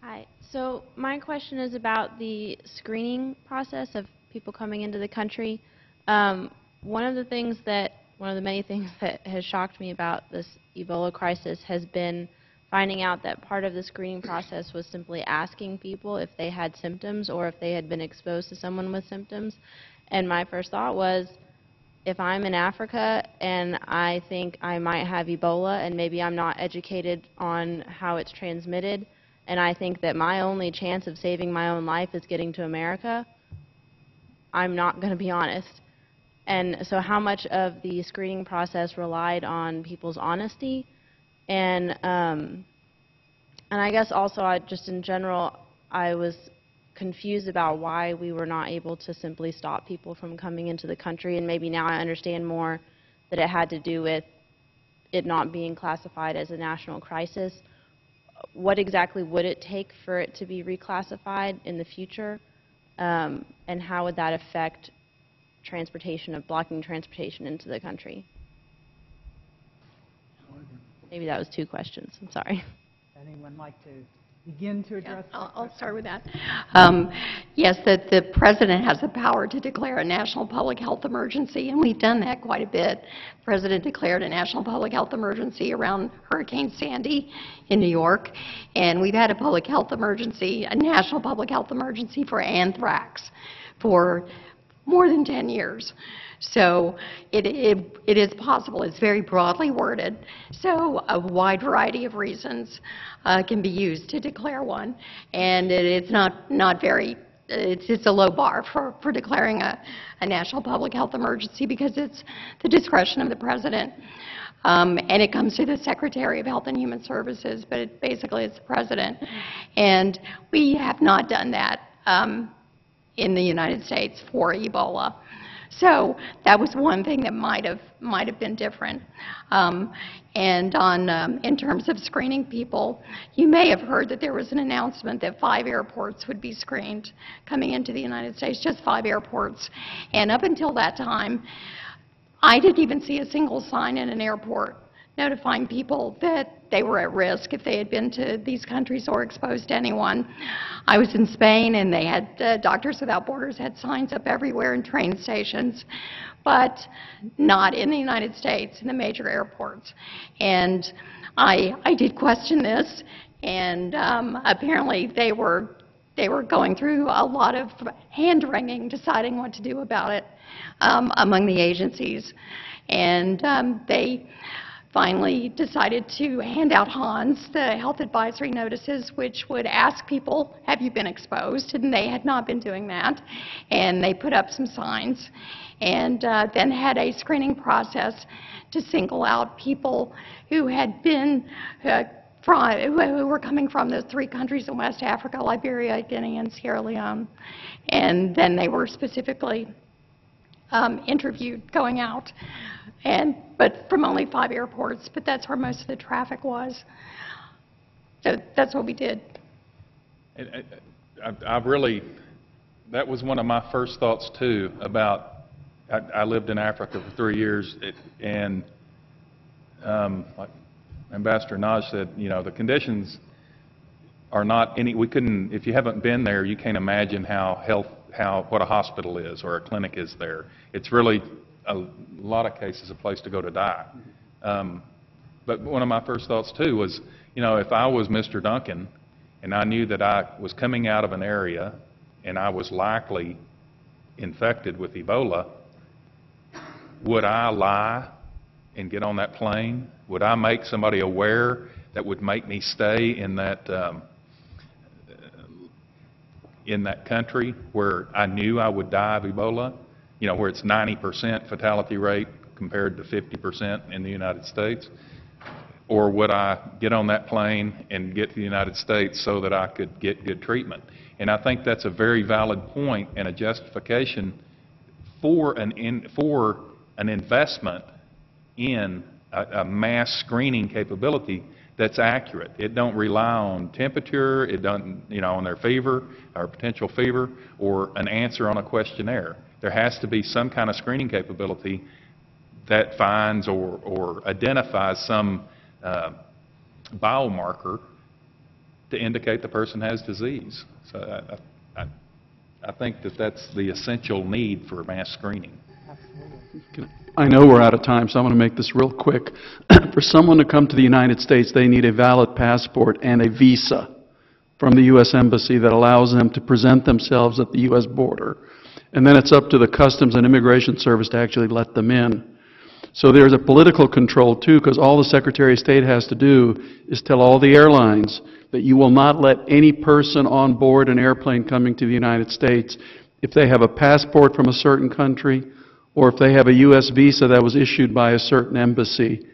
Hi. So my question is about the screening process of people coming into the country. One of the many things that has shocked me about this Ebola crisis has been finding out that part of the screening process was simply asking people if they had symptoms or if they had been exposed to someone with symptoms. And my first thought was, if I'm in Africa and I think I might have Ebola and maybe I'm not educated on how it's transmitted, and I think that my only chance of saving my own life is getting to America, I'm not going to be honest. And so how much of the screening process relied on people's honesty? And I guess also, just in general, I was confused about why we were not able to simply stop people from coming into the country, and maybe now I understand more that it had to do with it not being classified as a national crisis. What exactly would it take for it to be reclassified in the future, and how would that affect blocking transportation into the country? Maybe that was two questions. I'm sorry. Anyone like to begin to address that? I'll start with that. Yes, the President has the power to declare a national public health emergency, and we've done that quite a bit. The President declared a national public health emergency around Hurricane Sandy in New York, and we've had a public health emergency, a national public health emergency for anthrax for more than 10 years. So it is possible. It's very broadly worded, so a wide variety of reasons can be used to declare one, and it's not very it's a low bar for declaring a national public health emergency because it's the discretion of the president. And it comes to the Secretary of Health and Human Services, but basically it's the president. And we have not done that in the United States for Ebola. So that was one thing that might have been different. And in terms of screening people, you may have heard that there was an announcement that 5 airports would be screened coming into the United States, just 5 airports. And up until that time, I didn't even see a single sign in an airport notifying people that they were at risk if they had been to these countries or exposed to anyone. I was in Spain, and they had Doctors Without Borders had signs up everywhere in train stations, but not in the United States, in the major airports. And I did question this, and apparently they were going through a lot of hand-wringing, deciding what to do about it among the agencies. And they finally decided to hand out HANS, the health advisory notices, which would ask people, have you been exposed? And they had not been doing that. And they put up some signs and then had a screening process to single out people who had been who were coming from those 3 countries in West Africa, Liberia, Guinea, and Sierra Leone. And then they were specifically interviewed going out, but from only 5 airports, but that's where most of the traffic was. So that's what we did. That was one of my first thoughts too about, I lived in Africa for 3 years, and like Ambassador Naj said, the conditions are not we couldn't, if you haven't been there, you can't imagine what a hospital is or a clinic is there. It's really, a lot of cases, a place to go to die. But one of my first thoughts too was, if I was Mr. Duncan and I knew that I was coming out of an area and I was likely infected with Ebola, would I lie and get on that plane? Would I make somebody aware that would make me stay in that country where I knew I would die of Ebola, where it's 90% fatality rate compared to 50% in the United States? Or would I get on that plane and get to the United States so that I could get good treatment? And I think that's a very valid point and a justification for an investment in a mass screening capability that's accurate. It don't rely on temperature, it doesn't, on their fever or potential fever, or an answer on a questionnaire. There has to be some kind of screening capability that finds or identifies some biomarker to indicate the person has disease. So I think that's the essential need for mass screening. I know we're out of time, so I'm going to make this real quick. For someone to come to the United States, they need a valid passport and a visa from the U.S. Embassy that allows them to present themselves at the U.S. border. And then it's up to the Customs and Immigration Service to actually let them in. So there's a political control, too, because all the Secretary of State has to do is tell all the airlines that you will not let any person on board an airplane coming to the United States if they have a passport from a certain country or if they have a U.S. visa that was issued by a certain embassy.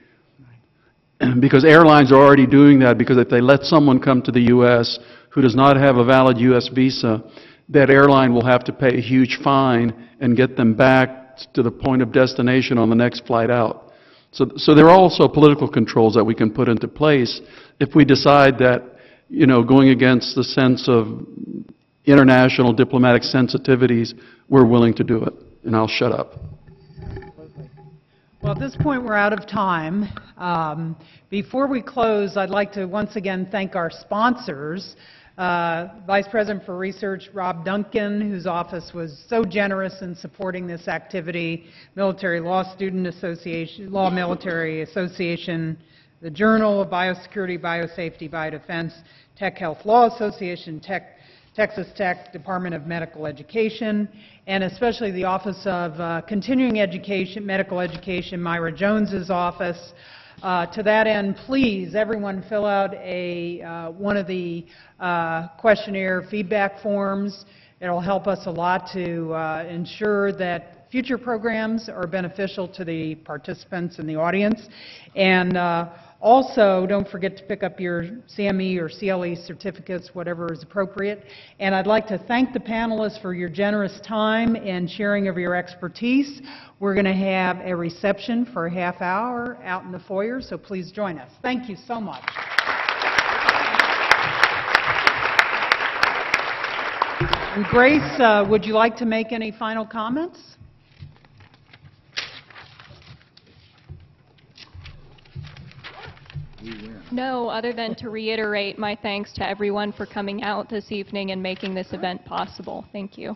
Because airlines are already doing that, because if they let someone come to the U.S. who does not have a valid U.S. visa, that airline will have to pay a huge fine and get them back to the point of destination on the next flight out. So there are also political controls that we can put into place if we decide that, going against the sense of international diplomatic sensitivities, we're willing to do it. And I'll shut up. Well, at this point, we're out of time. Before we close, I'd like to once again thank our sponsors. Vice President for Research Rob Duncan, whose office was so generous in supporting this activity, Military Law Student Association, Law Military Association, the Journal of Biosecurity, Biosafety, Biodefense, Tech Health Law Association, Texas Tech Department of Medical Education, and especially the Office of Continuing Education, Medical Education, Myra Jones's office. To that end, please, everyone fill out one of the questionnaire feedback forms. It'll help us a lot to ensure that future programs are beneficial to the participants in the audience. And also, don't forget to pick up your CME or CLE certificates, whatever is appropriate. And I'd like to thank the panelists for your generous time and sharing of your expertise. We're going to have a reception for a half hour out in the foyer, so please join us. Thank you so much. And Grace, would you like to make any final comments? No, other than to reiterate my thanks to everyone for coming out this evening and making this event possible. Thank you.